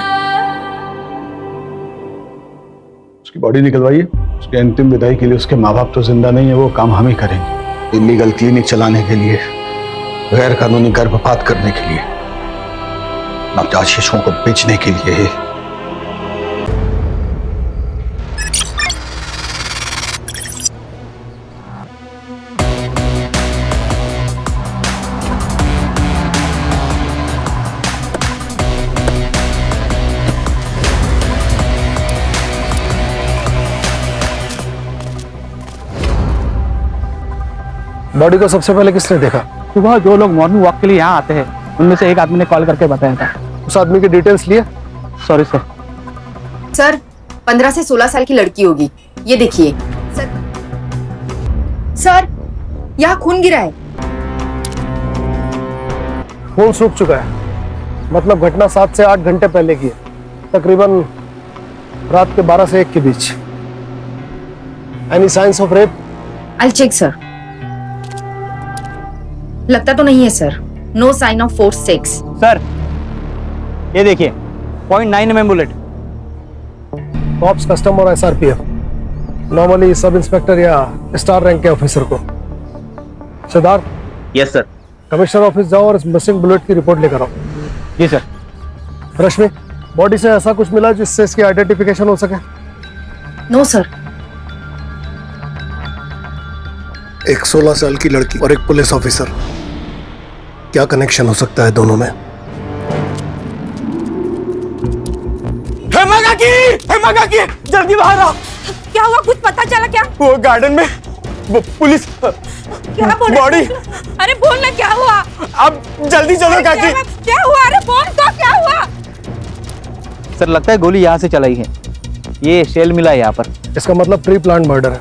उसकी बॉडी निकलवाइए। उसके अंतिम विदाई के लिए उसके माँ बाप तो जिंदा नहीं है, वो काम हम ही करेंगे। इलीगल क्लिनिक चलाने के लिए, गैर कानूनी गर्भपात करने के लिए, नवजात शिशुओं को बेचने के लिए। बॉडी को सबसे पहले किसने देखा? सुबह जो लोग मॉर्निंग वॉक के लिए यहाँ आते हैं उनमें से एक आदमी ने कॉल करके बताया था। उस आदमी की डिटेल्स लिए? Sorry sir. सर 15 से 16 साल की लड़की होगी, ये देखिए। सर यहाँ खून गिरा है। खून सूख चुका है, मतलब घटना 7 से 8 घंटे पहले की है, तकरीबन रात के 12 से 1 के बीच। Any signs of rape? I check sir. लगता तो नहीं है sir, no sign of force sex. Sir ये देखिए 0.9 mm बुलेट। कॉप्स, कस्टम और SRPF, नॉर्मली सब इंस्पेक्टर या स्टार रैंक के ऑफिसर को। Siddharth. Yes sir. Commissioner office जाओ और इस मिसिंग बुलेट की रिपोर्ट लेकर आओ। जी सर। रश्मि, बॉडी से ऐसा कुछ मिला जिससे इसकी आइडेंटिफिकेशन हो सके? No sir. एक 16 साल की लड़की और एक पुलिस ऑफिसर, क्या कनेक्शन हो सकता है दोनों में? जल्दी बाहर आओ। क्या हुआ, कुछ पता चला क्या? वो गार्डन में वो पुलिस क्या बोल बॉडी। अरे बोलना क्या हुआ? अब जल्दी चलो काकी। क्या हुआ? अरे बोल तो, क्या हुआ? सर लगता है गोली यहाँ से चलाई है, ये शेल मिला है यहाँ पर। इसका मतलब प्री प्लान मर्डर है।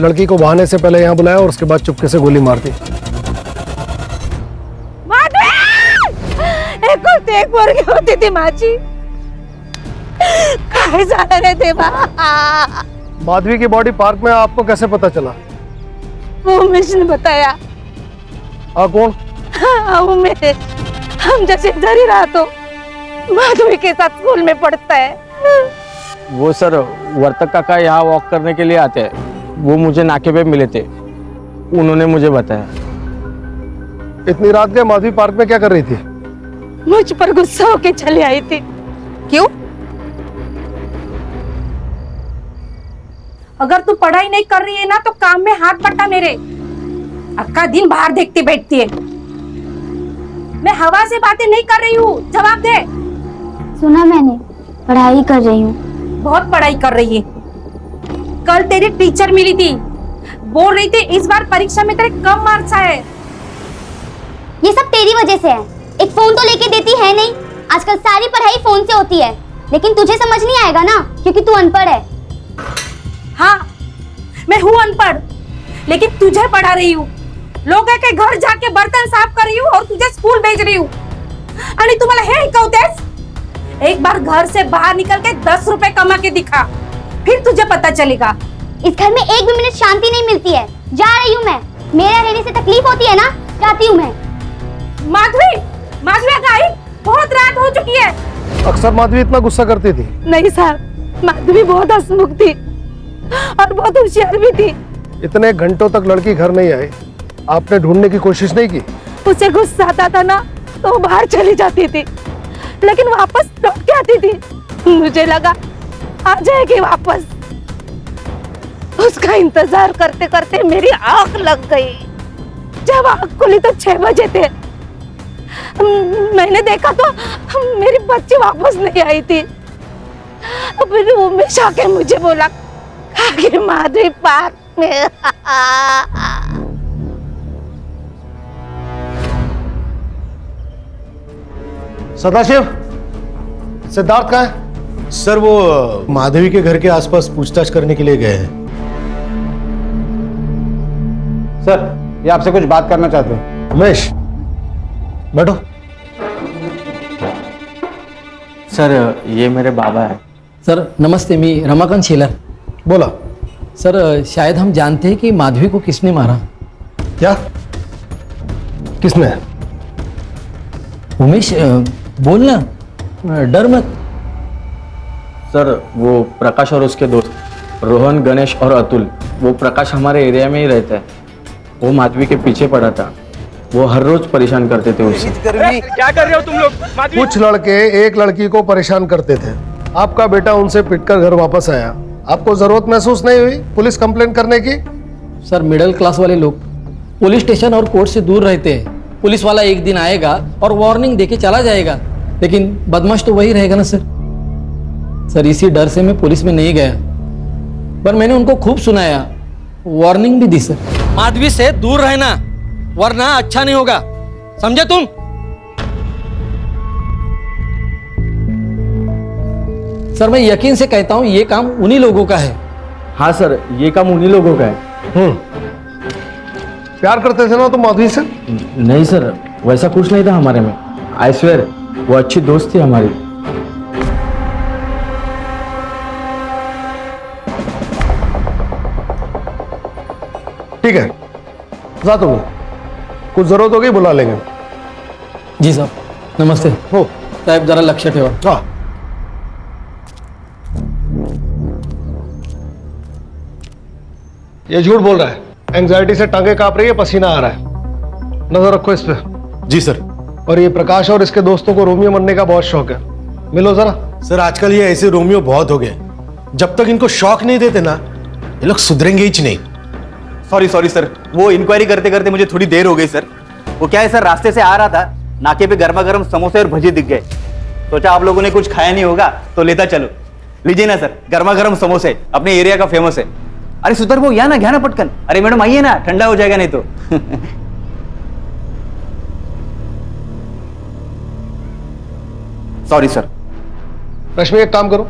लड़की को बहाने से पहले यहाँ बुलाया और उसके बाद चुपके से गोली मार दी। एक मुर्गी होती थी माची, कहाँ जा रहे थे? माधवी की बॉडी पार्क में आपको कैसे पता चला? वो उमेश ने बताया। कौन? उमेश, हम जैसे इधर ही रहा तो माधवी के साथ स्कूल में पढ़ता है। वो सर वर्तक काका यहाँ वॉक करने के लिए आते हैं, वो मुझे नाके पे मिले थे, उन्होंने मुझे बताया। इतनी रात के माधवी पार्क में क्या कर रही थी? मुझ पर गुस्सा होके चली आई थी। क्यों? अगर तू पढ़ाई नहीं कर रही है ना तो काम में हाथ बटा मेरे। अक्का दिन बाहर देखती बैठती है। मैं हवा से बातें नहीं कर रही हूँ, जवाब दे। सुना मैंने, पढ़ाई कर रही हूँ। बहुत पढ़ाई कर रही है। कल तेरी टीचर मिली थी, बोल रही थी इस बार परीक्षा में तेरे कम मार्क्स आए। ये सब तेरी वजह से है। एक फोन तो लेके देती है नहीं। आजकल सारी पढ़ाई फोन से होती है, लेकिन तुझे समझ नहीं आएगा ना, क्योंकि तू अनपढ़ है। हाँ, मैं हूँ अनपढ़, लेकिन तुझे पढ़ा रही हूँ। लोगों के घर जाके बर्तन साफ कर रही हूँ और तुझे स्कूल भेज रही हूँ। आणि तुम्हाला हे ऐकवतेस? एक बार घर से बाहर निकल के 10 रुपए कमा के दिखा, फिर तुझे पता चलेगा। इस घर में एक भी मिनट शांति नहीं मिलती है। जा रही हूँ मैं। मेरा रहने से तकलीफ होती है ना, जाती हूँ मैं। माधवी, माधवी गाई, बहुत रात हो चुकी है। अक्सर माधवी इतना गुस्सा करती थी? नहीं सर, माधवी बहुत हंसमुख थी और बहुत होशियार भी थी। इतने घंटों तक लड़की घर नहीं आई, आपने ढूंढने की कोशिश नहीं की? उसे गुस्सा आता था ना तो बाहर चली जाती थी, लेकिन वापस लौट के आती थी। मुझे लगा आ जाएगी वापस। उसका इंतजार करते करते मेरी आंख लग गई। जब आंख खुली तो 6 बजे थे। मैंने देखा तो मेरी बच्ची वापस नहीं आई थी। फिर उमेश आके मुझे बोला कि माधवी पार्क में। सदाशिव, सिद्धार्थ कहाँ है? सर वो माधवी के घर के आसपास पूछताछ करने के लिए गए हैं। सर ये आपसे कुछ बात करना चाहते हैं। उमेश, बैठो। सर ये मेरे बाबा है। सर नमस्ते, मी रमाकांत शेलर। बोला। सर शायद हम जानते हैं कि माधवी को किसने मारा। क्या? किसने? उमेश बोलना, डर मत। सर वो प्रकाश और उसके दोस्त रोहन, गणेश और अतुल, वो प्रकाश हमारे एरिया में ही रहता है। वो माधवी के पीछे पड़ा था, वो हर रोज परेशान करते थे उसे। क्या कर रहे हो तुम लोग? कुछ लड़के एक लड़की को परेशान करते थे। आपका बेटा उनसे पिटकर घर वापस आया। आपको जरूरत महसूस नहीं हुई पुलिस कंप्लेंट करने की? सर मिडिल क्लास वाले लोग पुलिस स्टेशन और कोर्ट से दूर रहते हैं। पुलिस वाला एक दिन आएगा और वार्निंग देके चला जाएगा, लेकिन बदमाश तो वही रहेगा ना सर। सर इसी डर से मैं पुलिस में नहीं गया, पर मैंने उनको खूब सुनाया, वार्निंग भी दी सर। माधवी से दूर रहना, वरना अच्छा नहीं होगा, समझे तुम? सर मैं यकीन से कहता हूं ये काम उन्हीं लोगों का है। हाँ सर, ये काम उन्हीं लोगों का है। प्यार करते थे ना तुम माधवी से? नहीं सर, वैसा कुछ नहीं था हमारे में। आई स्वेयर, वो अच्छी दोस्त थी हमारी। ठीक है, जा तुम। कुछ जरूरत होगी बुला लेंगे। जी साहब, नमस्ते। हो साहब जरा लक्ष्य ठेवा। हाँ। ये झूठ बोल रहा है, एंजाइटी से टांगे कांप रही है, पसीना आ रहा है। नजर रखो इस पे। जी सर। और ये प्रकाश और इसके दोस्तों को रोमियो बनने का बहुत शौक है। मिलो जरा। सर आजकल ये ऐसे रोमियो बहुत हो गए, जब तक इनको शौक नहीं देते ना ये लोग सुधरेंगे ही नहीं। सॉरी सर, वो इंक्वायरी करते करते मुझे थोड़ी देर हो गई सर। वो क्या है सर, रास्ते से आ रहा था, नाके पे गर्मा गर्म समोसे और भजी दिख गए। सोचा आप लोगों ने कुछ खाया नहीं होगा तो लेता चलो। लीजिए ना सर, गर्मा गर्म समोसे, अपने एरिया का फेमस है। अरे सुधर वो या ना घ्या ना पटकन। अरे मैडम आइए ना, ठंडा हो जाएगा नहीं तो। Sorry sir. रश्मि एक काम करो,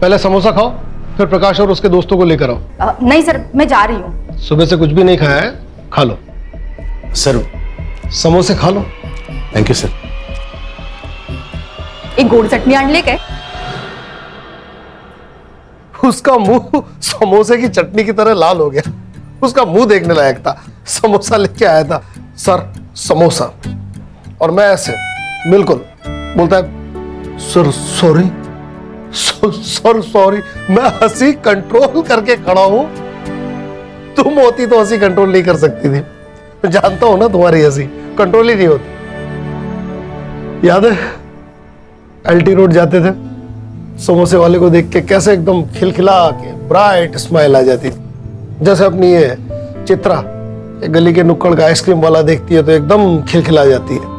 पहले समोसा खाओ, फिर प्रकाश और उसके दोस्तों को लेकर आओ। नहीं सर, मैं जा रही हूँ। सुबह से कुछ भी नहीं खाया है, खा लो। सर समोसे खा लो। Thank you sir. एक गोड चटनी आणली काय? उसका मुंह समोसे की चटनी की तरह लाल हो गया। उसका मुंह देखने लायक था। समोसा लेके आया था, सर समोसा, और मैं ऐसे बिल्कुल बोलता है सर सॉरी, सर सॉरी। मैं हंसी कंट्रोल करके खड़ा हूं। तुम होती तो हंसी कंट्रोल नहीं कर सकती थी। जानता हूं ना, तुम्हारी हंसी कंट्रोल ही नहीं होती। याद है एलटी रोड जाते थे, समोसे वाले को देख के कैसे एकदम खिलखिला के ब्राइट स्माइल आ जाती थी। जैसे अपनी ये चित्रा गली के नुक्कड़ का आइसक्रीम वाला देखती है तो एकदम खिलखिला जाती है।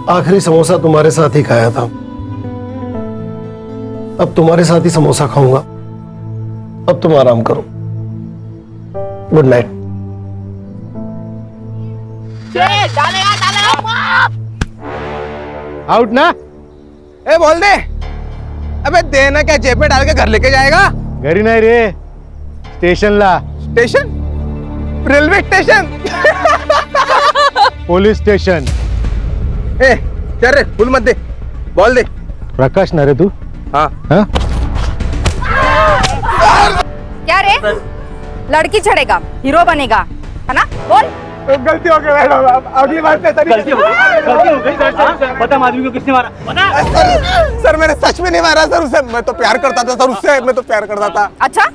आखिरी समोसा तुम्हारे साथ ही खाया था, अब तुम्हारे साथ ही समोसा खाऊंगा। अब तुम आराम करो। Good night. आउट ना? ए बोल दे। अबे देना क्या, जेब में डाल के घर लेके जाएगा? घरी नाही रे, स्टेशनला। Station? Railway station? Police station. ए चल रे, फुल मत दे, बोल दे। प्रकाश ना रे तू? हाँ। हाँ? क्या रे, लड़की छड़ेगा, हीरो बनेगा, है ना? बोल। गलती हो गई मैडम, अगली बार से गलती हो गई सर। बता माधवी को किसने मारा? सर मैंने सच में नहीं मारा सर उसे। मैं तो प्यार करता था सर उससे, मैं तो प्यार करता था। अच्छा,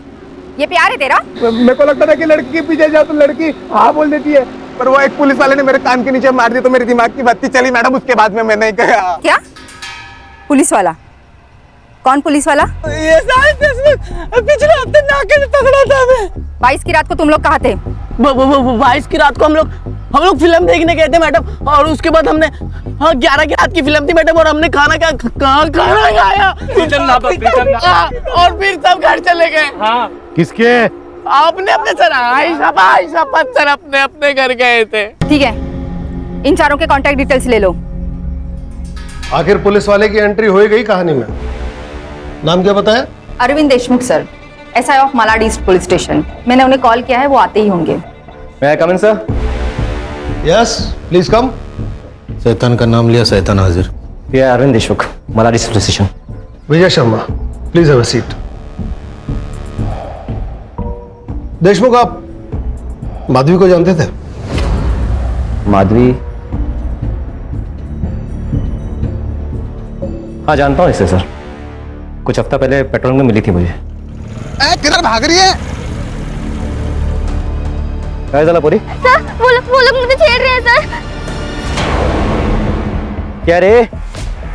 ये प्यार है तेरा? मेरे को लगता था कि लड़की के पीछे जाओ तो लड़की हाँ बोल देती है, पर वो एक पुलिस वाले ने मेरे कान के नीचे मार दी तो मेरे दिमाग की बत्ती चली मैडम। उसके बाद में मैं नहीं गया। क्या पुलिस वाला? कौन पुलिस वाला? ये पिछले हफ्ते नाके से पकड़ा था मैं। 22 की रात को तुम लोग कहाँ थे? 22 की रात को हम लोग फिल्म देखने गए थे मैडम, और उसके बाद हमने 11 की रात की फिल्म थी मैडम, और हमने खाना खाया और फिर सब घर चले गए। किसके? अपने सर, आयशा सर अपने घर गए थे। ठीक है, इन चारों के कांटेक्ट डिटेल्स ले लो। आखिर पुलिस वाले की एंट्री हो गई कहानी में। नाम क्या बताया? Arvind Deshmukh sir, SI of Malad east police station. मैंने उन्हें कॉल किया है, वो आते ही होंगे। मैं come in sir? Yes please come. शैतान का नाम लिया, शैतान हाजिर। ये Arvind Deshmukh, Malad east police station. Vijay Sharma, please have a seat. Deshmukh, आप माधवी को जानते थे? माधवी? हाँ जानता हूँ इसे सर, कुछ हफ्ता पहले पेट्रोल में मिली थी मुझे। किधर भाग रही है? क्या चला पूरी? सर वो लोग मुझे छेड़ रहे हैं सर। क्या रे,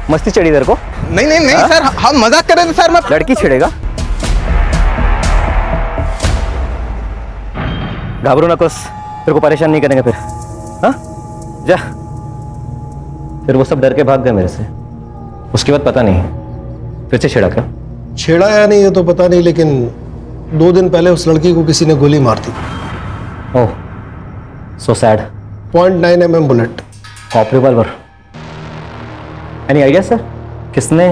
मस्ती चढ़ी इधर को? नहीं सर, हम मजाक कर रहे थे सर। मैं लड़की छेड़ेगा? घबरो ना कुछ, तेरे को परेशान नहीं करेंगे फिर। हाँ जा। फिर वो सब डर के भाग गए मेरे से। उसके बाद पता नहीं फिर से छेड़ा क्या? छेड़ा या नहीं ये तो पता नहीं, लेकिन 2 दिन पहले उस लड़की को किसी ने गोली मार दी। Oh so sad. .9 mm bullet. Cop revolver? Any idea sir, किसने?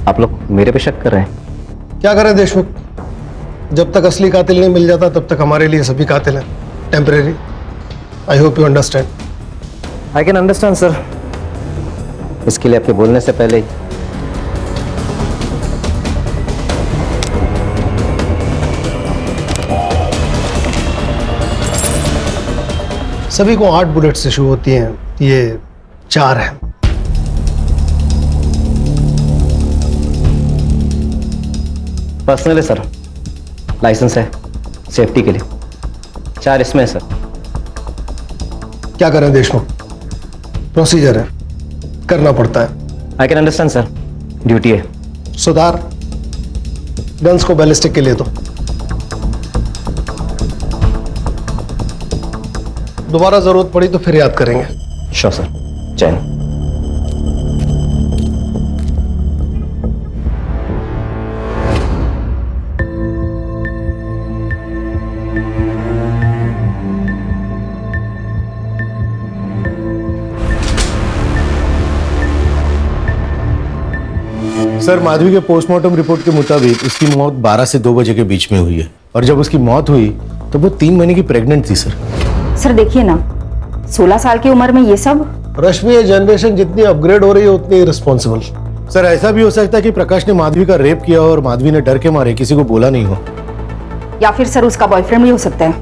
आप लोग मेरे पे शक कर रहे हैं? क्या करें देशमुख, जब तक असली कातिल नहीं मिल जाता तब तक हमारे लिए सभी कातिल हैं temporary. I hope you understand. I can understand sir. इसके लिए आपके बोलने से पहले ही सभी को 8 बुलेट से शुरू होती हैं, ये 4 हैं। पर्सनल है सर, लाइसेंस है सेफ्टी के लिए। 4 इसमें है सर। क्या करें देशमुख, प्रोसीजर है, करना पड़ता है। I can understand sir, duty है। सुधार, गन्स को बैलिस्टिक के लिए दो। दोबारा जरूरत पड़ी तो फिर याद करेंगे। Sure sir. जय हिंद। सर, माधवी के पोस्टमार्टम रिपोर्ट के मुताबिक उसकी मौत 12 से 2 बजे के बीच में हुई है, और जब उसकी मौत हुई तो वो 3 महीने की प्रेग्नेंट थी। सर देखिए ना, 16 साल की उम्र में ये सब। रश्मि, ये जनरेशन जितनी अपग्रेड हो रही है उतनी रिस्पॉन्सिबल। सर, ऐसा भी हो सकता है कि प्रकाश ने माधवी का रेप किया और माधवी ने डर के मारे किसी को बोला नहीं हो। या फिर सर उसका बॉयफ्रेंड भी हो सकता है।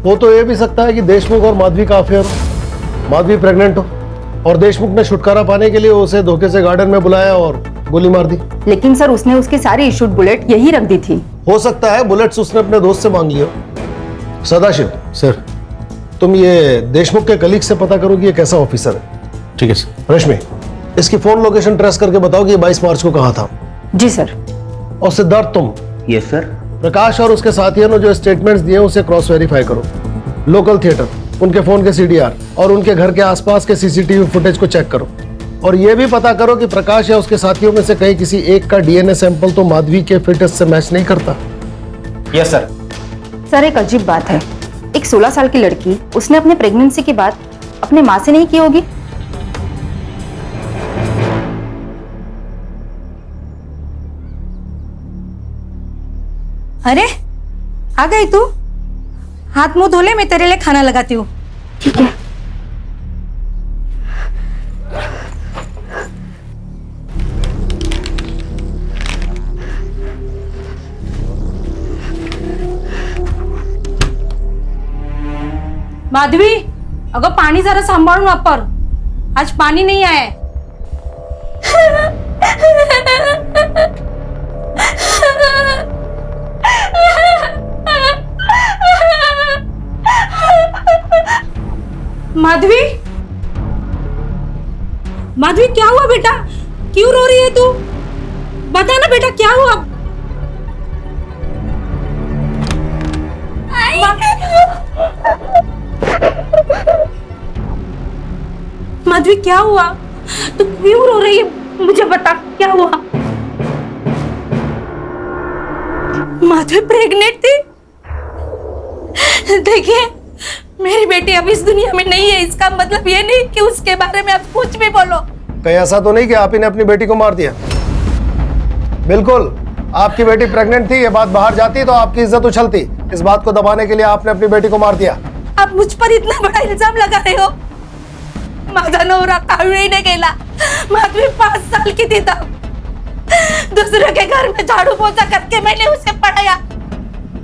वो तो ये भी सकता है कि देशमुख और माधवी का अफेयर हो, माधवी प्रेग्नेंट हो और देशमुख ने छुटकारा पाने के लिए उसे धोखे से गार्डन में बुलाया और गोली मार दी। लेकिन सर उसने उसकी सारी इशूड बुलेट यही रख दी थी। हो सकता है बुलेट्स उसने अपने दोस्त से मांग लिया। सदाशिव सर, तुम ये देशमुख के कलीग से पता करो कि ये कैसा ऑफिसर है। ठीक है सर। रश्मि, इसकी फोन लोकेशन ट्रेस करके बताओ कि ये 22 मार्च को कहाँ था। जी सर। और सिद्धार्थ तुम? Yes sir. प्रकाश और उसके साथियों ने जो स्टेटमेंट्स दिए उसे क्रॉस वेरीफाई करो। लोकल थिएटर, उनके फोन के CDR और उनके घर के आसपास के CCTV फुटेज को चेक करो। और यह भी पता करो कि प्रकाश या उसके साथियों में से कहीं किसी एक का DNA सैंपल तो माधवी के फिटनेस से मैच नहीं करता। Yes sir. सर एक अजीब बात है, एक 16 साल की लड़की, उसने अपने प्रेगनेंसी की बात अपने माँ से नहीं की होगी। अरे आ गई तू? हाथ मुंह धो ले, मैं तेरे लिए खाना लगाती हूँ। ठीक है। माधवी, अगं पाणी जरा सांभाळून वापर, आज पाणी नाही आहे। माधवी, माधवी क्या हुआ बेटा? क्यों रो रही है तू? बता ना बेटा क्या हुआ? माधवी क्या हुआ? तू क्यों रो रही है? मुझे बता क्या हुआ? माधवी प्रेग्नेंट थी। देखिए मेरी बेटी अब इस दुनिया में नहीं है, इसका मतलब ये नहीं कि उसके बारे में आप कुछ भी बोलो। कहीं ऐसा तो नहीं कि आप ही ने अपनी बेटी को मार दिया? बिल्कुल, आपकी बेटी प्रेग्नेंट थी, ये बात बाहर जाती तो आपकी इज्जत उछलती। इस बात को दबाने के लिए आपने अपनी बेटी को मार दिया। आप मुझ पर इतना बड़ा इल्जाम लगा रहे हो? माझा नवरा काविळीने गेला, माधवी 5 साल की थी तब। दूसरे के घर में झाड़ू पोछा करके मैंने उसे पढ़ाया,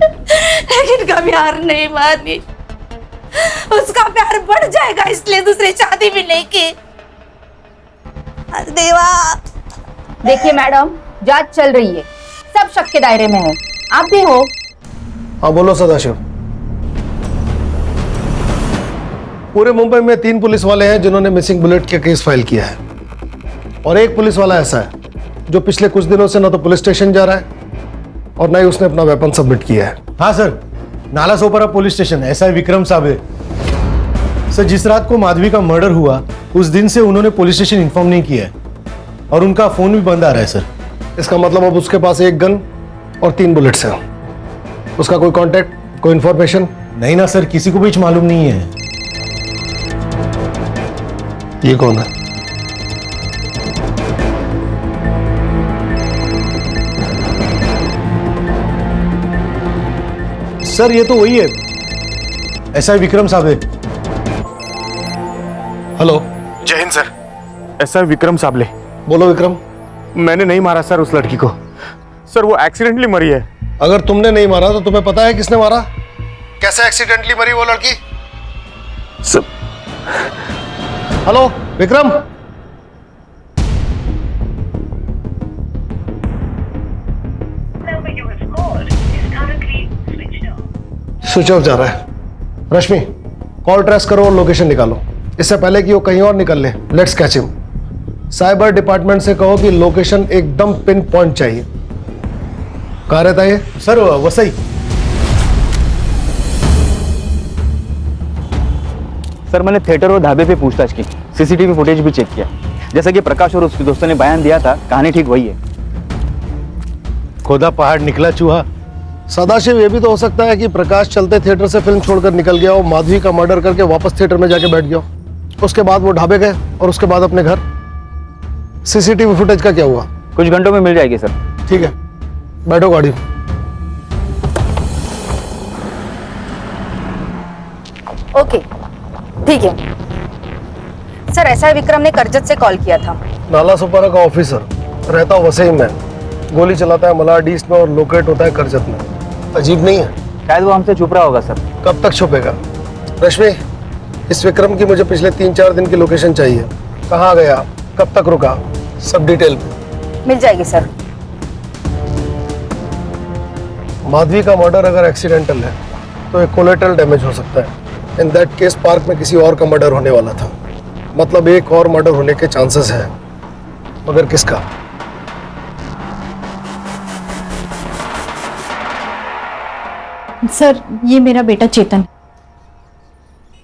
लेकिन कभी हार नहीं मानी। उसका प्यार बढ़ जाएगा इसलिए दूसरी शादी भी नहीं की। देवा। देखिए मैडम, जांच चल रही है, सब शक के दायरे में है, आप भी हो। हाँ बोलो सदाशिव। पूरे मुंबई में 3 पुलिस वाले हैं जिन्होंने मिसिंग बुलेट का केस फाइल किया है, और एक पुलिस वाला ऐसा है जो पिछले कुछ दिनों से ना तो पुलिस स्टेशन जा रहा है और ना ही उसने अपना वेपन सबमिट किया है। हाँ sir, Nala Sopara police station SI Vikram साहब। सर, जिस रात को माधवी का मर्डर हुआ उस दिन से उन्होंने पुलिस स्टेशन इन्फॉर्म नहीं किया है और उनका फोन भी बंद आ रहा है सर। इसका मतलब अब उसके पास 1 गन और 3 बुलेट्स हैं। उसका कोई कांटेक्ट, कोई इंफॉर्मेशन? नहीं ना सर, किसी को भी मालूम नहीं है। ये कौन है? सर ये तो वही है, एसआई विक्रम साहब है। हेलो। जय हिंद सर, एसआई विक्रम साबले। बोलो विक्रम। मैंने नहीं मारा सर उस लड़की को, सर वो एक्सीडेंटली मरी है। अगर तुमने नहीं मारा तो तुम्हें पता है किसने मारा? कैसे एक्सीडेंटली मरी वो लड़की? Sir. Hello Vikram. Switch off जा रहा है। रश्मि, कॉल ट्रेस करो और लोकेशन निकालो, इससे पहले कि वो कहीं और निकल ले। Let's catch him. Cyber department से कहो कि लोकेशन एकदम पिन पॉइंट चाहिए। कहाँ रहता है ये? सर वसई। सर मैंने थिएटर और ढाबे पे पूछताछ की, सीसीटीवी फुटेज भी चेक किया। जैसा कि प्रकाश और उसके दोस्तों ने बयान दिया था, कहानी ठीक वही है। खोदा पहाड़ निकला चूहा। सदाशिव, ये भी तो हो सकता है कि प्रकाश चलते थिएटर से फिल्म छोड़कर निकल गया हो, माधवी का मर्डर करके वापस थिएटर में जाके बैठ गया, उसके बाद वो ढाबे गए और उसके बाद अपने घर। सीसीटीवी फुटेज का क्या हुआ? कुछ घंटों में मिल जाएगी सर। ठीक है, बैठो गाड़ी। ओके, ठीक है सर। एसआई विक्रम ने करजत से कॉल किया था। नाला सोपारा का ऑफिसर, रहता वसई में, गोली चलाता है मलाड ईस्ट में और लोकेट होता है करजत में। अजीब नहीं है? शायद वो हमसे छुप रहा होगा सर। कब तक छुपेगा? रश्मि, इस विक्रम की मुझे पिछले 3-4 दिन की लोकेशन चाहिए। कहाँ गया, कब तक रुका, सब डिटेल में। मिल जाएगी सर। माधवी का मर्डर अगर एक्सीडेंटल है तो एक कोलेटरल डैमेज हो सकता है। इन दैट केस पार्क में किसी और का मर्डर होने वाला था, मतलब एक और मर्डर होने के चांसेस है, मगर किसका? सर ये मेरा बेटा चेतन।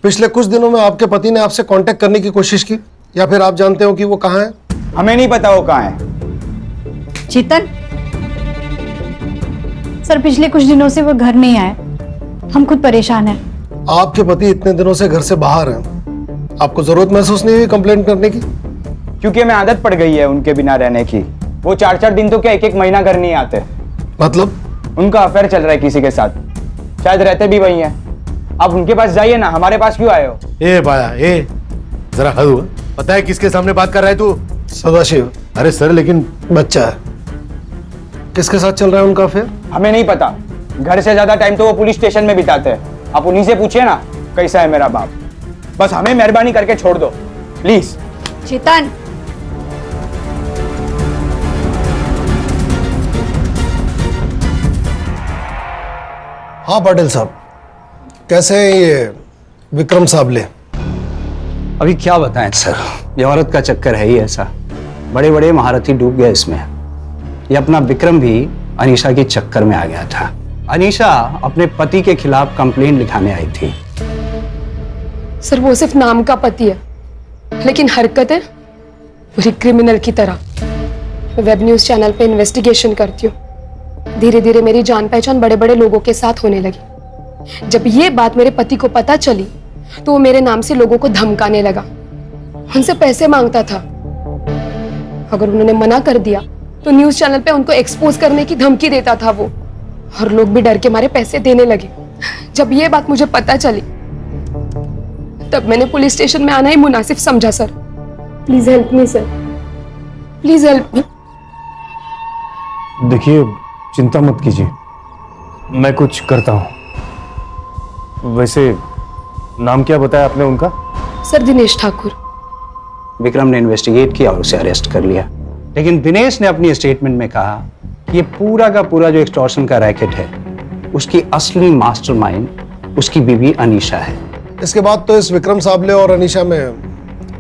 पिछले कुछ दिनों में आपके पति ने आपसे कांटेक्ट करने की कोशिश की, या फिर आप जानते हो कि वो कहाँ है? हमें नहीं पता वो कहाँ है। चेतन सर, पिछले कुछ दिनों से वो घर नहीं आए, हम खुद परेशान हैं। आपके पति इतने दिनों से घर से बाहर हैं, आपको जरूरत महसूस नहीं हुई कंप्लेंट करने की? क्योंकि हमें आदत पड़ गई है उनके बिना रहने की। वो 4-4 दिन तो क्या 1-1 महीना घर नहीं आते। मतलब? उनका अफेयर चल रहा है किसी के साथ, शायद रहते भी वही हैं। आप उनके पास जाइए ना, हमारे पास क्यों आए हो? ए बाया, ए जरा हद हुआ। पता है किसके सामने बात कर रहा है तू? सदाशिव। अरे सर, लेकिन बच्चा है। किसके साथ चल रहा है उनका अफेयर? हमें नहीं पता। घर से ज्यादा टाइम तो वो पुलिस स्टेशन में बिताते हैं। आप उन्हीं से पूछिए ना कैसा है मेरा बाप। बस हमें मेहरबानी करके छोड़ दो प्लीज। चेतन, हाँ पाटिल साहब, कैसे हैं ये विक्रम साबले? अभी क्या बताएं सर, ये औरत का चक्कर है ही ऐसा। बड़े बड़े महारथी डूब गए इसमें। ये अपना विक्रम भी अनीशा के चक्कर में आ गया था। अनीशा अपने पति के खिलाफ कंप्लेंट लिखाने आई थी। सर वो सिर्फ नाम का पति है, लेकिन हरकतें पूरी क्रिमिनल की तरह। मैं वेब न्यूज चैनल पे इन्वेस्टिगेशन करती हूँ। धीरे धीरे मेरी जान पहचान बड़े बड़े लोगों के साथ होने लगी। जब ये बात मेरे पति को पता चली तो वो मेरे नाम से लोगों को धमकाने लगा, उनसे पैसे मांगता था। अगर उन्होंने मना कर दिया तो न्यूज चैनल पे उनको एक्सपोज करने की धमकी देता था वो, और लोग भी डर के मारे पैसे देने लगे। जब ये बात मुझे पता चली तब मैंने पुलिस स्टेशन में आना ही मुनासिब समझा। Sir please help me sir, please help me. देखिए, चिंता मत कीजिए, मैं कुछ करता हूं। वैसे नाम क्या बताया आपने उनका? सर दिनेश ठाकुर। विक्रम ने इन्वेस्टिगेट किया और उसे अरेस्ट कर लिया, लेकिन दिनेश ने अपनी स्टेटमेंट में कहा कि ये पूरा का पूरा जो एक्सटॉर्शन का रैकेट है उसकी असली मास्टरमाइंड उसकी बीवी अनीशा है। इसके बाद तो इस विक्रम साबले और अनीशा में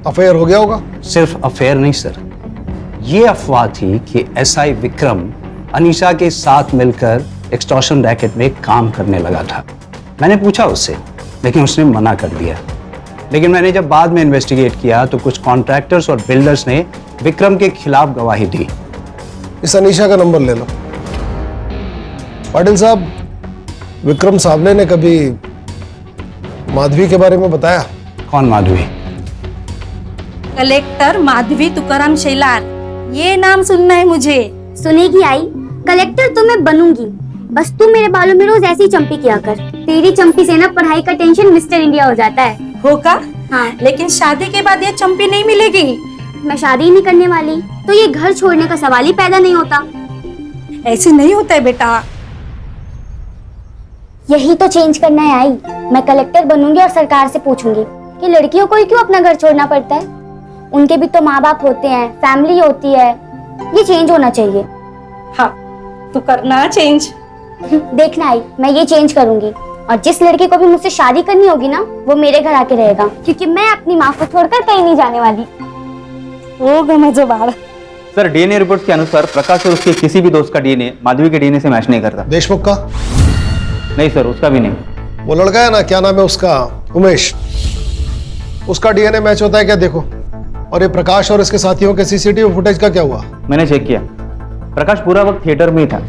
अफेयर हो गया होगा? सिर्फ अफेयर नहीं सर, ये अफवाह थी कि एसआई विक्रम अनीशा के साथ मिलकर एक्सटॉर्शन रैकेट में काम करने लगा था। मैंने पूछा उससे, लेकिन उसने मना कर दिया। लेकिन मैंने जब बाद में इन्वेस्टिगेट किया तो कुछ कॉन्ट्रैक्टर्स और बिल्डर्स ने विक्रम के खिलाफ गवाही दी। इस अनीशा का नंबर ले लो। पाटिल साहब, विक्रम साबले ने कभी माधवी के बारे में बताया? कौन माधवी? कलेक्टर माधवी तुकाराम शेलार, ये नाम सुनना है मुझे। सुनेगी आई, कलेक्टर तो मैं बनूंगी, बस तू मेरे बालों में रोज ऐसी चंपी किया कर। तेरी चंपी से ना पढ़ाई का टेंशन मिस्टर इंडिया हो जाता है। होगा? हाँ। लेकिन शादी के बाद ये चंपी नहीं मिलेगी। मैं शादी ही नहीं करने वाली, तो ये घर छोड़ने का सवाल ही पैदा नहीं होता। ऐसे नहीं होता है बेटा। यही तो चेंज करना है आई। मैं कलेक्टर बनूंगी और सरकार से पूछूंगी कि लड़कियों को ही क्यों अपना घर छोड़ना पड़ता है। उनके भी तो माँ बाप होते हैं, फैमिली होती है। ये चेंज होना चाहिए। हाँ, तू करना चेंज। देखना आई, मैं ये चेंज करूंगी, और जिस लड़की को भी मुझसे शादी करनी होगी ना, वो मेरे घर आके रहेगा, क्योंकि मैं अपनी माँ को छोड़कर कहीं नहीं जाने वाली। होगा मजे बाहर। सर, डीएनए रिपोर्ट के अनुसार प्रकाश और उसके किसी भी दोस्त का डीएनए माधवी के डीएनए से मैच नहीं करता। देशमुख का? नहीं सर, उसका भी नहीं। वो लड़का है ना, क्या नाम है उसका, उमेश, उसका डीएनए मैच होता है क्या? देखो। और ये प्रकाश और इसके साथियों के सीसीटीवी फुटेज का क्या हुआ? मैंने चेक किया, प्रकाश पूरा वक्त थिएटर में ही था।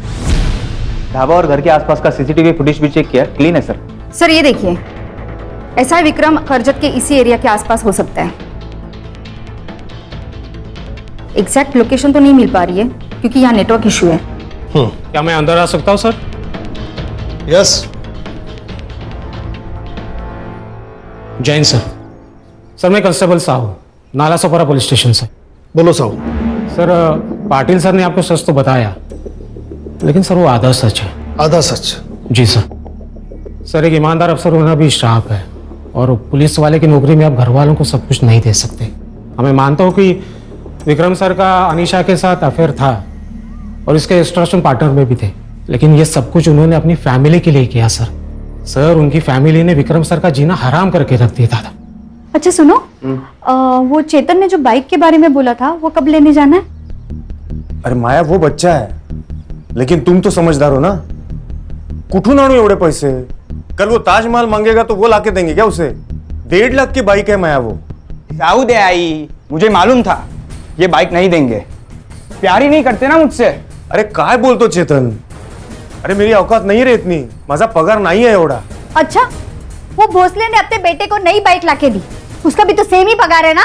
ढाबा और घर के आसपास का सीसीटीवी फुटेज भी चेक किया, क्लीन है सर। सर ये देखिए, एसआई विक्रम करजत के इसी एरिया के आसपास हो सकता है। एग्जैक्ट लोकेशन तो नहीं मिल पा रही है क्योंकि यहाँ नेटवर्क इशू है। क्या मैं अंदर आ सकता हूँ sir? Yes. Jain sir. Sir मैं constable Sahu, Nala Sopara police station से। बोलो साहू। सर, पाटिल सर ने आपको सच तो बताया, लेकिन सर वो आधा सच है। आधा सच? जी सर। सर, एक ईमानदार अफसर होना भी श्राप है, और पुलिस वाले की नौकरी में आप घर वालों को सब कुछ नहीं दे सकते। हमें मानता हूँ कि विक्रम सर का अनीशा के साथ अफेयर था और इसके एक्सटॉर्शन पार्टनर में भी थे, लेकिन ये सब कुछ उन्होंने अपनी फैमिली के लिए किया सर। सर, उनकी फैमिली ने विक्रम सर का जीना हराम करके रख दिया था। अच्छा सुनो, वो चेतन ने जो बाइक के बारे में बोला था वो कब लेने जाना है? अरे माया, वो बच्चा है, लेकिन तुम तो समझदार हो ना। कुठून आणू एवढे पैसे? कल वो ताजमहल मांगेगा तो वो लाके देंगे क्या उसे? 1.5 लाख की बाइक है माया वो। जाऊ दे आई, मुझे मालूम था ये बाइक नहीं देंगे। प्यार ही नहीं करते ना मुझसे। अरे काय बोलतो चेतन? अरे मेरी औकात नहीं रे इतनी, माझा पगार नहीं है एवढा। अच्छा, वो भोसले ने अपने बेटे को नई बाइक लाके दी, उसका भी तो सेम ही पगार है ना?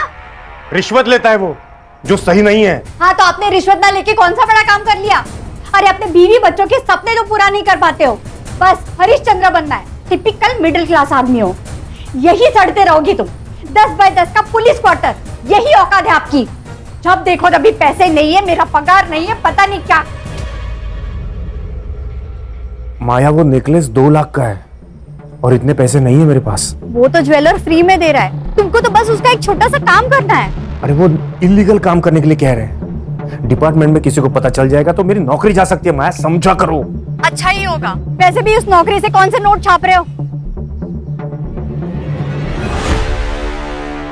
रिश्वत लेता है वो, जो सही नहीं है। हाँ, तो आपने रिश्वत ना लेके कौन सा बड़ा काम कर लिया? अरे अपने बीवी बच्चों के सपने तो पूरा नहीं कर पाते हो, बस हरिश्चंद्र बनना है। टिपिकल मिडिल क्लास आदमी हो, यही सड़ते रहोगी तुम। 10 बाय 10 का पुलिस क्वार्टर, यही औकात है आपकी। जब देखो तभी पैसे नहीं है, मेरा पगार नहीं है, पता नहीं क्या। माया, वो नेकलेस 2 लाख का है और इतने पैसे नहीं है मेरे पास। वो तो ज्वेलर फ्री में दे रहा है, तुमको तो बस उसका एक छोटा सा काम करना है। अरे वो इलीगल काम करने के लिए कह रहे हैं। डिपार्टमेंट में किसी को पता चल जाएगा तो मेरी नौकरी जा सकती है। माया, समझा करो। अच्छा ही होगा। वैसे भी उस नौकरी से कौन से नोट छाप रहे हो?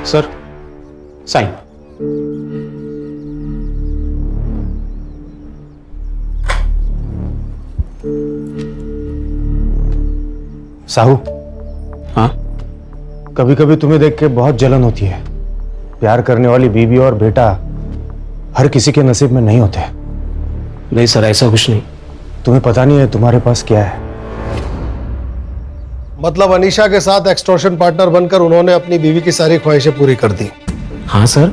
Sir, sign. साहू। हाँ? कभी कभी तुम्हें देख के बहुत जलन होती है। प्यार करने वाली बीवी और बेटा हर किसी के नसीब में नहीं होते। नहीं सर, ऐसा कुछ नहीं। तुम्हें पता नहीं है तुम्हारे पास क्या है। मतलब अनीशा के साथ एक्सटॉर्शन पार्टनर बनकर उन्होंने अपनी बीवी की सारी ख्वाहिशें पूरी कर दी। हाँ सर,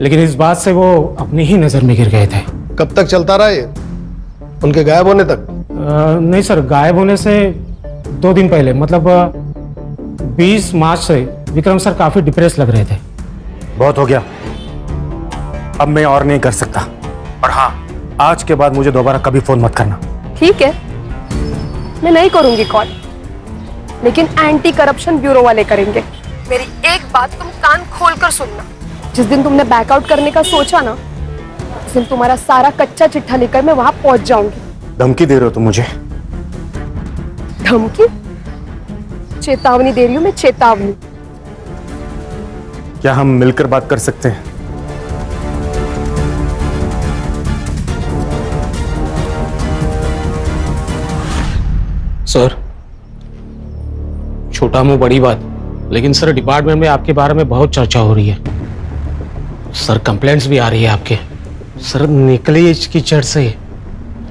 लेकिन इस बात से वो अपनी ही नजर में गिर गए थे। कब तक चलता रहा ये, उनके गायब होने तक? नहीं सर, गायब होने से 2 दिन पहले, मतलब 20 मार्च से विक्रम सर काफी डिप्रेस लग रहे थे। बहुत हो गया, अब मैं और नहीं कर सकता। और हाँ, आज के बाद मुझे दोबारा कभी फोन मत करना। ठीक है, मैं नहीं करूंगी कॉल, लेकिन एंटी करप्शन ब्यूरो वाले करेंगे। मेरी एक बात तुम कान खोलकर सुनना, जिस दिन तुमने बैकआउट करने का सोचा ना, उस दिन तुम्हारा सारा कच्चा चिट्ठा लेकर मैं वहां पहुंच जाऊंगी। धमकी दे रहे हो तुम मुझे? धमकी? चेतावनी दे रही हूँ मैं, चेतावनी। क्या हम मिलकर बात कर सकते हैं? सर, छोटा मुंह बड़ी बात, लेकिन सर डिपार्टमेंट में आपके बारे में बहुत चर्चा हो रही है। सर कंप्लेंट्स भी आ रही है आपके। सर निकले इसकी चढ़ से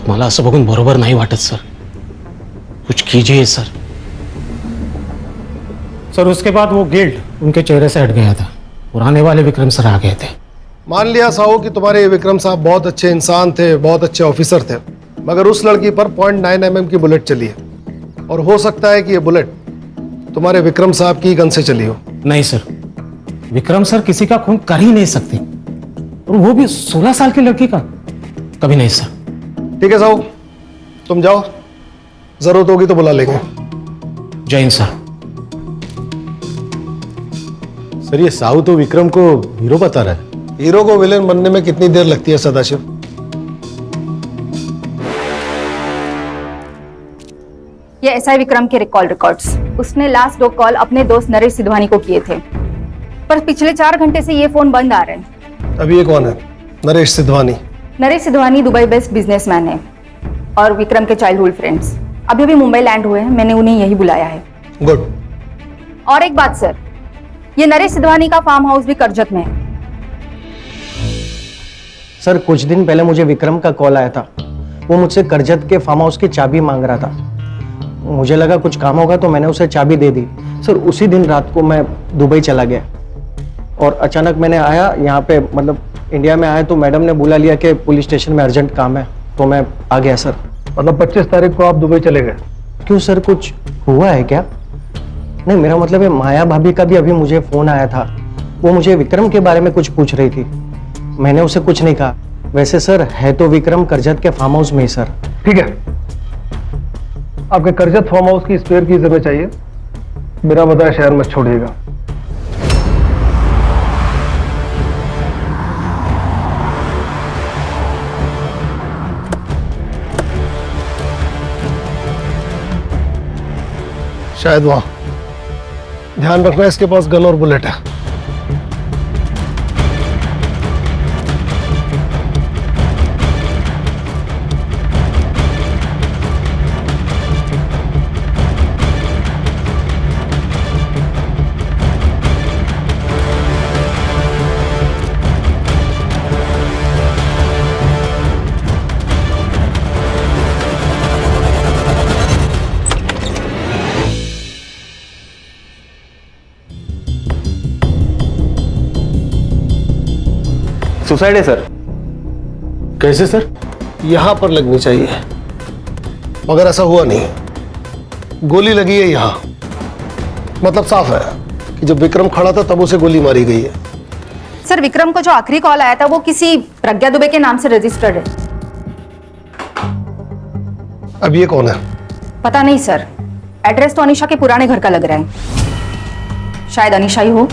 मला असं बघून बरोबर नाही वाटत सर, कुछ कीजिए सर। सर उसके बाद वो गिल्ट उनके चेहरे से हट गया था, पुराने वाले विक्रम सर आ गए थे। मान लिया साहू कि तुम्हारे ये विक्रम साहब बहुत अच्छे इंसान थे, बहुत अच्छे ऑफिसर थे, मगर उस लड़की पर 0.9 mm की बुलेट चली है, और हो सकता है कि ये बुलेट तुम्हारे विक्रम साहब की गन से चली हो। नहीं सर, विक्रम सर किसी का खून कर ही नहीं सकते, और वो भी 16 साल की लड़की का, कभी नहीं सर। ठीक है साहू, तुम जाओ, जरूरत होगी तो बुला लेंगे। जय हिंद सर। सर ये साहू तो विक्रम को हीरो बता रहा है। हीरो को विलेन बनने में कितनी देर लगती है सदाशिव? ये एसआई विक्रम के कॉल रिकॉर्ड्स। उसने लास्ट 2 कॉल अपने दोस्त नरेश सिधवानी को किए थे, पर पिछले 4 घंटे से ये फोन बंद आ रहे हैं। अभी ये कौन है? Naresh Sidhwani? Naresh Sidhwani Dubai based businessman है और विक्रम के चाइल्डहुड फ्रेंड्स अभी अभी मुंबई लैंड हुए हैं, मैंने उन्हें यही बुलाया है। गुड। और एक बात सर, ये नरेश सिधवानी का फार्म हाउस भी करजत में है। सर कुछ दिन पहले मुझे विक्रम का कॉल आया था, वो मुझसे करजत के फार्म हाउस की चाबी मांग रहा था। मुझे लगा कुछ काम होगा तो मैंने उसे चाबी दे दी। सर उसी दिन रात को मैं दुबई चला गया, और अचानक मैंने आया यहाँ पे, मतलब इंडिया में आया तो मैडम ने बुला लिया कि पुलिस स्टेशन में अर्जेंट काम है, तो मैं आ गया सर। मतलब 25 तारीख को आप दुबई चले गए? क्यों सर, कुछ हुआ है क्या? नहीं, मेरा मतलब है माया भाभी का भी अभी मुझे फोन आया था, वो मुझे विक्रम के बारे में कुछ पूछ रही थी, मैंने उसे कुछ नहीं कहा। वैसे सर है तो विक्रम करजत के फार्म हाउस में ही सर। ठीक है, आपके करजत फार्म हाउस की स्पेयर की जगह चाहिए, मेरा बताया शहर मत छोड़िएगा। शायद वहां, ध्यान रखना इसके पास गन और बुलेट है। सुसाइड है सर। कैसे सर? यहां पर लगनी चाहिए, मगर ऐसा हुआ नहीं। गोली लगी है यहां, मतलब साफ है कि जब विक्रम खड़ा था तब उसे गोली मारी गई है। सर विक्रम को जो आखिरी कॉल आया था वो किसी प्रज्ञा दुबे के नाम से रजिस्टर्ड है। अब ये कौन है? पता नहीं सर, एड्रेस तो अनीशा के पुराने घर का लग रहा है, शायद अनीशा ही हो।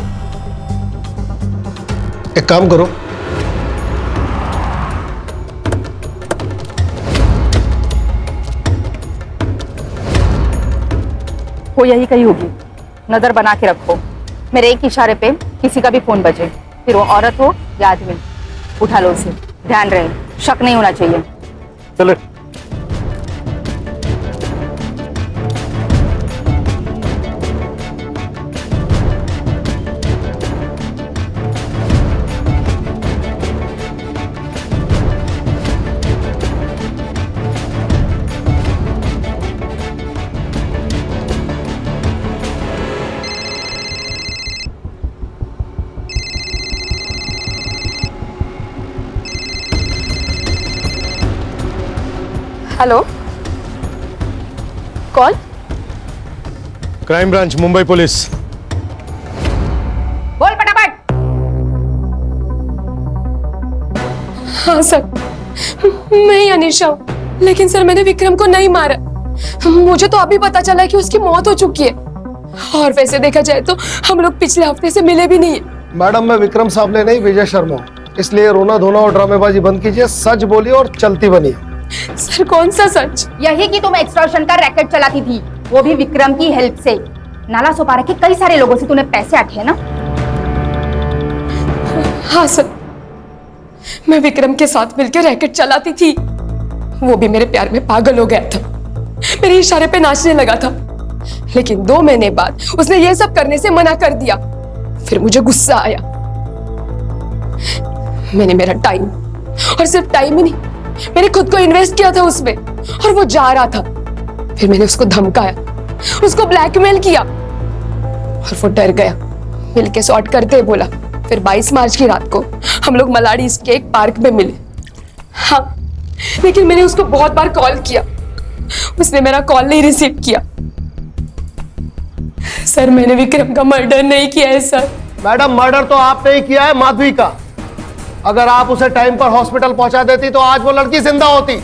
एक काम करो, वो यही कही होगी, नजर बना के रखो। मेरे एक इशारे पे किसी का भी फोन बजे, फिर वो औरत हो या आदमी, उठा लो उसे। ध्यान रहे, शक नहीं होना चाहिए। चलो। Call? Crime branch, Mumbai police. बोल फटाफट। हाँ सर, मैं ही अनीशा हूँ, लेकिन सर मैंने विक्रम को नहीं मारा। मुझे तो अभी पता चला कि उसकी मौत हो चुकी है, और वैसे देखा जाए तो हम लोग पिछले हफ्ते से मिले भी नहीं है। मैडम, मैं विक्रम साहब ने नहीं, विजय शर्मा हूँ, इसलिए रोना धोना और ड्रामेबाजी बंद कीजिए, सच बोलिए और चलती बनिए। सर कौन सा सच? यही कि तुम एक्सटॉर्शन का रैकेट चलाती थी, वो भी विक्रम की हेल्प से। नाला सोपारा के कई सारे लोगों से तूने पैसे आटे हैं ना? हाँ सर, मैं विक्रम के साथ मिलकर रैकेट चलाती थी। वो भी मेरे प्यार में पागल हो गया था, मेरे इशारे पे नाचने लगा था। लेकिन 2 महीने बाद उसने ये सब करने से मना कर दिया। फिर मुझे गुस्सा आया, मैंने मेरा टाइम, और सिर्फ टाइम ही नहीं, मैंने खुद को इन्वेस्ट किया था उसमें, और वो जा रहा था। फिर मैंने उसको धमकाया, उसको ब्लैकमेल किया, और वो डर गया, मिलके सॉर्ट करते बोला। फिर 22 मार्च की रात को हम लोग मलाड़ी के एक पार्क में मिले। हाँ, लेकिन मैंने उसको बहुत बार कॉल किया, उसने मेरा कॉल नहीं रिसीव किया। सर मैंने विक्रम का मर्डर नहीं किया है सर। मैडम, मर्डर तो आपने ही किया है माधवी का। अगर आप उसे टाइम पर हॉस्पिटल पहुंचा देती तो आज वो लड़की जिंदा होती,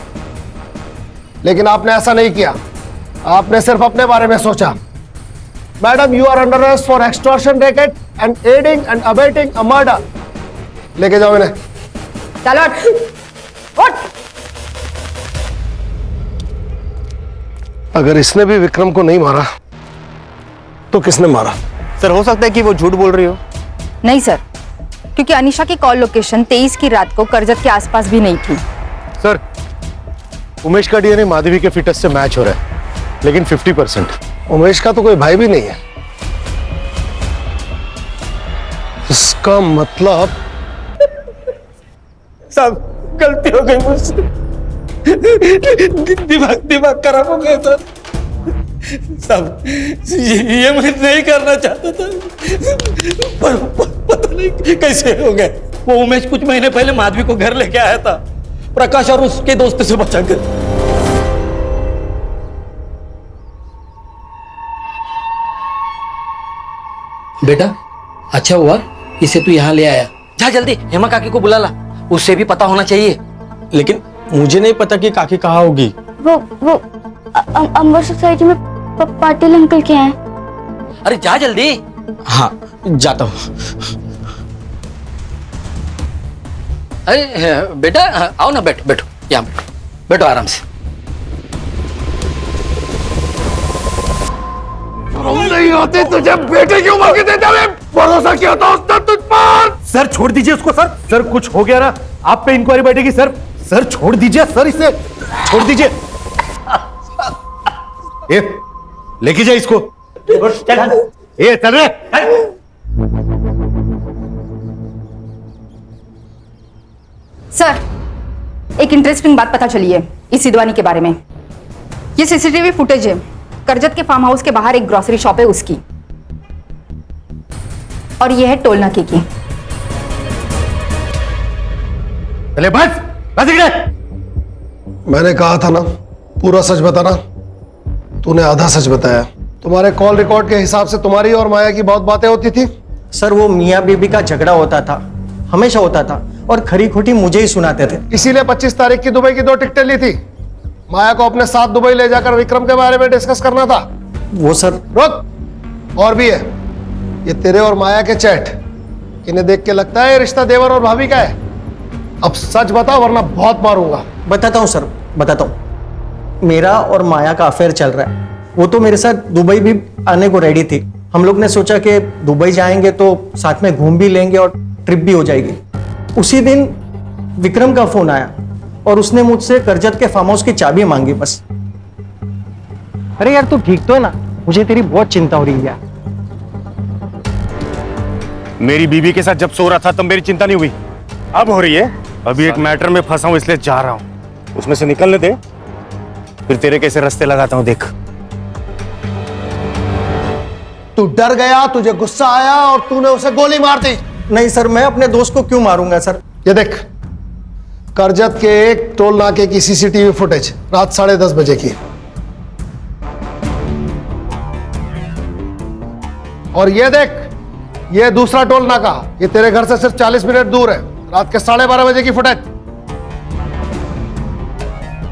लेकिन आपने ऐसा नहीं किया। आपने सिर्फ अपने बारे में सोचा। Madam, you are under arrest for extortion racket and aiding and abetting a murder. लेके जाओ इन्हें। चलो उठ। अगर इसने भी विक्रम को नहीं मारा तो किसने मारा? सर, हो सकता है कि वो झूठ बोल रही हो। नहीं सर, क्योंकि अनीशा की कॉल लोकेशन 23 की रात को करजत के आसपास भी नहीं थी। सर, उमेश का डीएनए माधवी के फिटस से मैच हो रहा है, लेकिन 50%। उमेश का तो कोई भाई भी नहीं है। इसका मतलब सब गलती हो गई मुझसे, दिमाग खराब हो गया सर। सब ये मैं नहीं करना चाहता था, पर पता नहीं कैसे हो गए। वो उमेश कुछ महीने पहले माधवी को घर लेके आया था, प्रकाश और उसके दोस्त से बचाकर। बेटा, अच्छा हुआ इसे तू यहाँ ले आया। जा जल्दी हेमा काकी को बुला ला, उससे भी पता होना चाहिए। लेकिन मुझे नहीं पता कि काकी कहाँ होगी। वो अंबर सोसाइटी में पाटिल अंकल के हैं। अरे जा जल्दी। हाँ जाता हूँ। अरे बेटा आओ ना, बैठो यहाँ बैठो आराम से। नहीं होते तुझे बेटे की उम्र के देते हुए भरोसा किया था उसने तुझ पर। सर छोड़ दीजिए उसको। सर कुछ हो गया ना, आप पे इंक्वायरी बैठेगी। सर छोड़ दीजिए सर, इसे छोड़ दीजिए। लेके जाए इसको। चल रे। सर, एक इंटरेस्टिंग बात पता चली है इस सिद्धवानी के बारे में। ये सीसीटीवी फुटेज है, करजत के फार्म हाउस के बाहर एक ग्रोसरी शॉप है उसकी, और ये है टोल नाके की। चले बस मैंने कहा था ना, पूरा सच बताना। तूने आधा सच बताया। तुम्हारे कॉल रिकॉर्ड के हिसाब से तुम्हारी और माया की बहुत बातें होती थी। सर वो मियाँ बीबी का झगड़ा होता था, हमेशा होता था, और खरी खोटी मुझे ही सुनाते थे। इसीलिए 25 तारीख की दुबई की 2 टिकटें ली थी। माया को अपने साथ दुबई ले जाकर विक्रम के बारे में डिस्कस करना था। वो सर रुक, और भी है। ये तेरे और माया के चैट, इन्हें देख के लगता है ये रिश्ता देवर और भाभी का है। अब सच बता वरना बहुत मारूंगा। बताता हूँ सर, बताता हूँ। मेरा और माया का अफेयर चल रहा है। वो तो मेरे साथ दुबई भी आने को रेडी थी। हम लोग ने सोचा कि दुबई जाएंगे तो साथ में घूम भी लेंगे और ट्रिप भी हो जाएगी। उसी दिन विक्रम का फोन आया और उसने मुझसे करजत के फार्म हाउस की चाबी मांगी बस। अरे यार तू ठीक तो है ना? मुझे तेरी बहुत चिंता हो रही है यार। मेरी बीवी के साथ जब सो रहा था तब मेरी चिंता नहीं हुई, अब हो रही है। अभी एक मैटर में फंसा हूं इसलिए जा रहा हूं, उसमें से निकलने दे, फिर तेरे कैसे रास्ते लगाता हूं देख। तू डर गया, तुझे गुस्सा आया और तूने उसे गोली मार दी। नहीं सर, मैं अपने दोस्त को क्यों मारूंगा सर? ये देख, करजत के एक टोल नाके की सीसीटीवी फुटेज रात 10:30 बजे की। और ये देख, ये दूसरा टोल नाका, ये तेरे घर से सिर्फ 40 मिनट दूर है। रात के 12:30 बजे की फुटेज।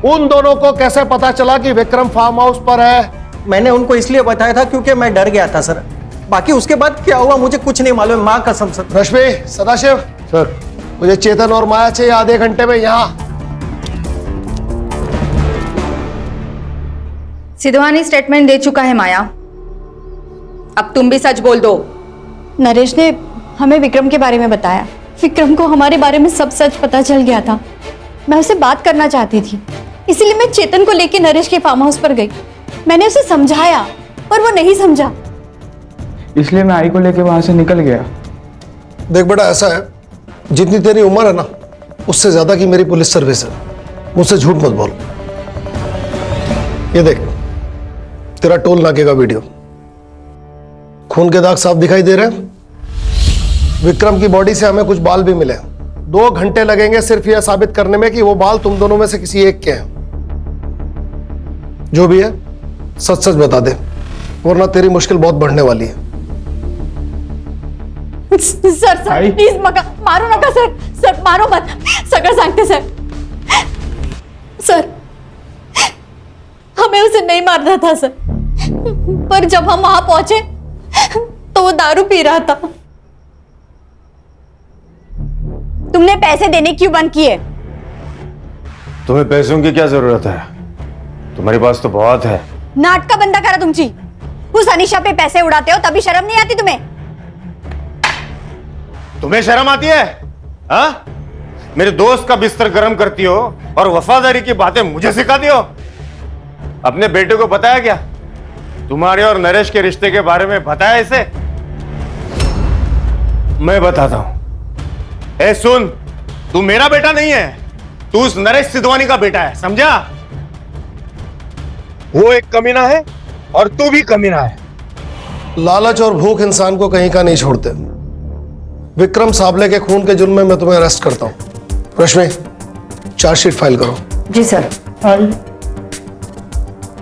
उन दोनों को कैसे पता चला कि विक्रम फार्म हाउस पर है? मैंने उनको इसलिए बताया था क्योंकि मैं डर गया था सर। बाकी उसके बाद क्या हुआ मुझे कुछ नहीं मालूम, माँ कसम सर। रश्मि, सदाशिव सर, मुझे चेतन और माया चाहिए आधे घंटे में यहाँ। सिद्धवानी स्टेटमेंट दे चुका है माया, अब तुम भी सच बोल दो। नरेश ने हमें विक्रम के बारे में बताया। विक्रम को हमारे बारे में सब सच पता चल गया था। मैं उससे बात करना चाहती थी, इसीलिए मैं चेतन को लेकर नरेश के फार्म हाउस पर गई। मैंने उसे समझाया पर वो नहीं समझा, इसलिए मैं आई को लेके वहां से निकल गया। देख बेटा, ऐसा है, जितनी तेरी उम्र है ना, उससे ज्यादा की मेरी पुलिस सर्विस है। मुझसे झूठ मत बोल। ये देख, तेरा टोल नाके का वीडियो, खून के दाग साफ दिखाई दे रहे हैं। विक्रम की बॉडी से हमें कुछ बाल भी मिले। 2 घंटे लगेंगे सिर्फ यह साबित करने में कि वो बाल तुम दोनों में से किसी एक के हैं। जो भी है सच सच बता दे, वरना तेरी मुश्किल बहुत बढ़ने वाली है। सर प्लीज मारो नका सर, सर मारो मत, सगळं सांगते सर। सर हमें उसे नहीं मारना था सर, पर जब हम वहां पहुंचे तो वो दारू पी रहा था। तुमने पैसे देने क्यों बंद किए? तुम्हें पैसों की क्या जरूरत है? तुम्हारे पास तो बहुत है। नाटका बंद करा तुमची। उस अनीशा पे पैसे उड़ाते हो तभी शर्म नहीं आती तुम्हें? तुम्हें शर्म आती है? हाँ? मेरे दोस्त का बिस्तर गर्म करती हो और वफादारी की बातें मुझे सिखाती हो। अपने बेटे को बताया क्या? तुम्हारे और नरेश के रिश्ते के बारे में बताया इसे? मैं बताता हूं। ए सुन, तू मेरा बेटा नहीं है, तू उस नरेश सिद्धवानी का बेटा है, समझा? वो एक कमीना है और तू भी कमीना है। लालच और भूख इंसान को कहीं का नहीं छोड़ते। विक्रम साबले के खून के जुर्म में मैं तुम्हें अरेस्ट करता हूं। रश्मि, चार्जशीट फाइल करो। जी सर।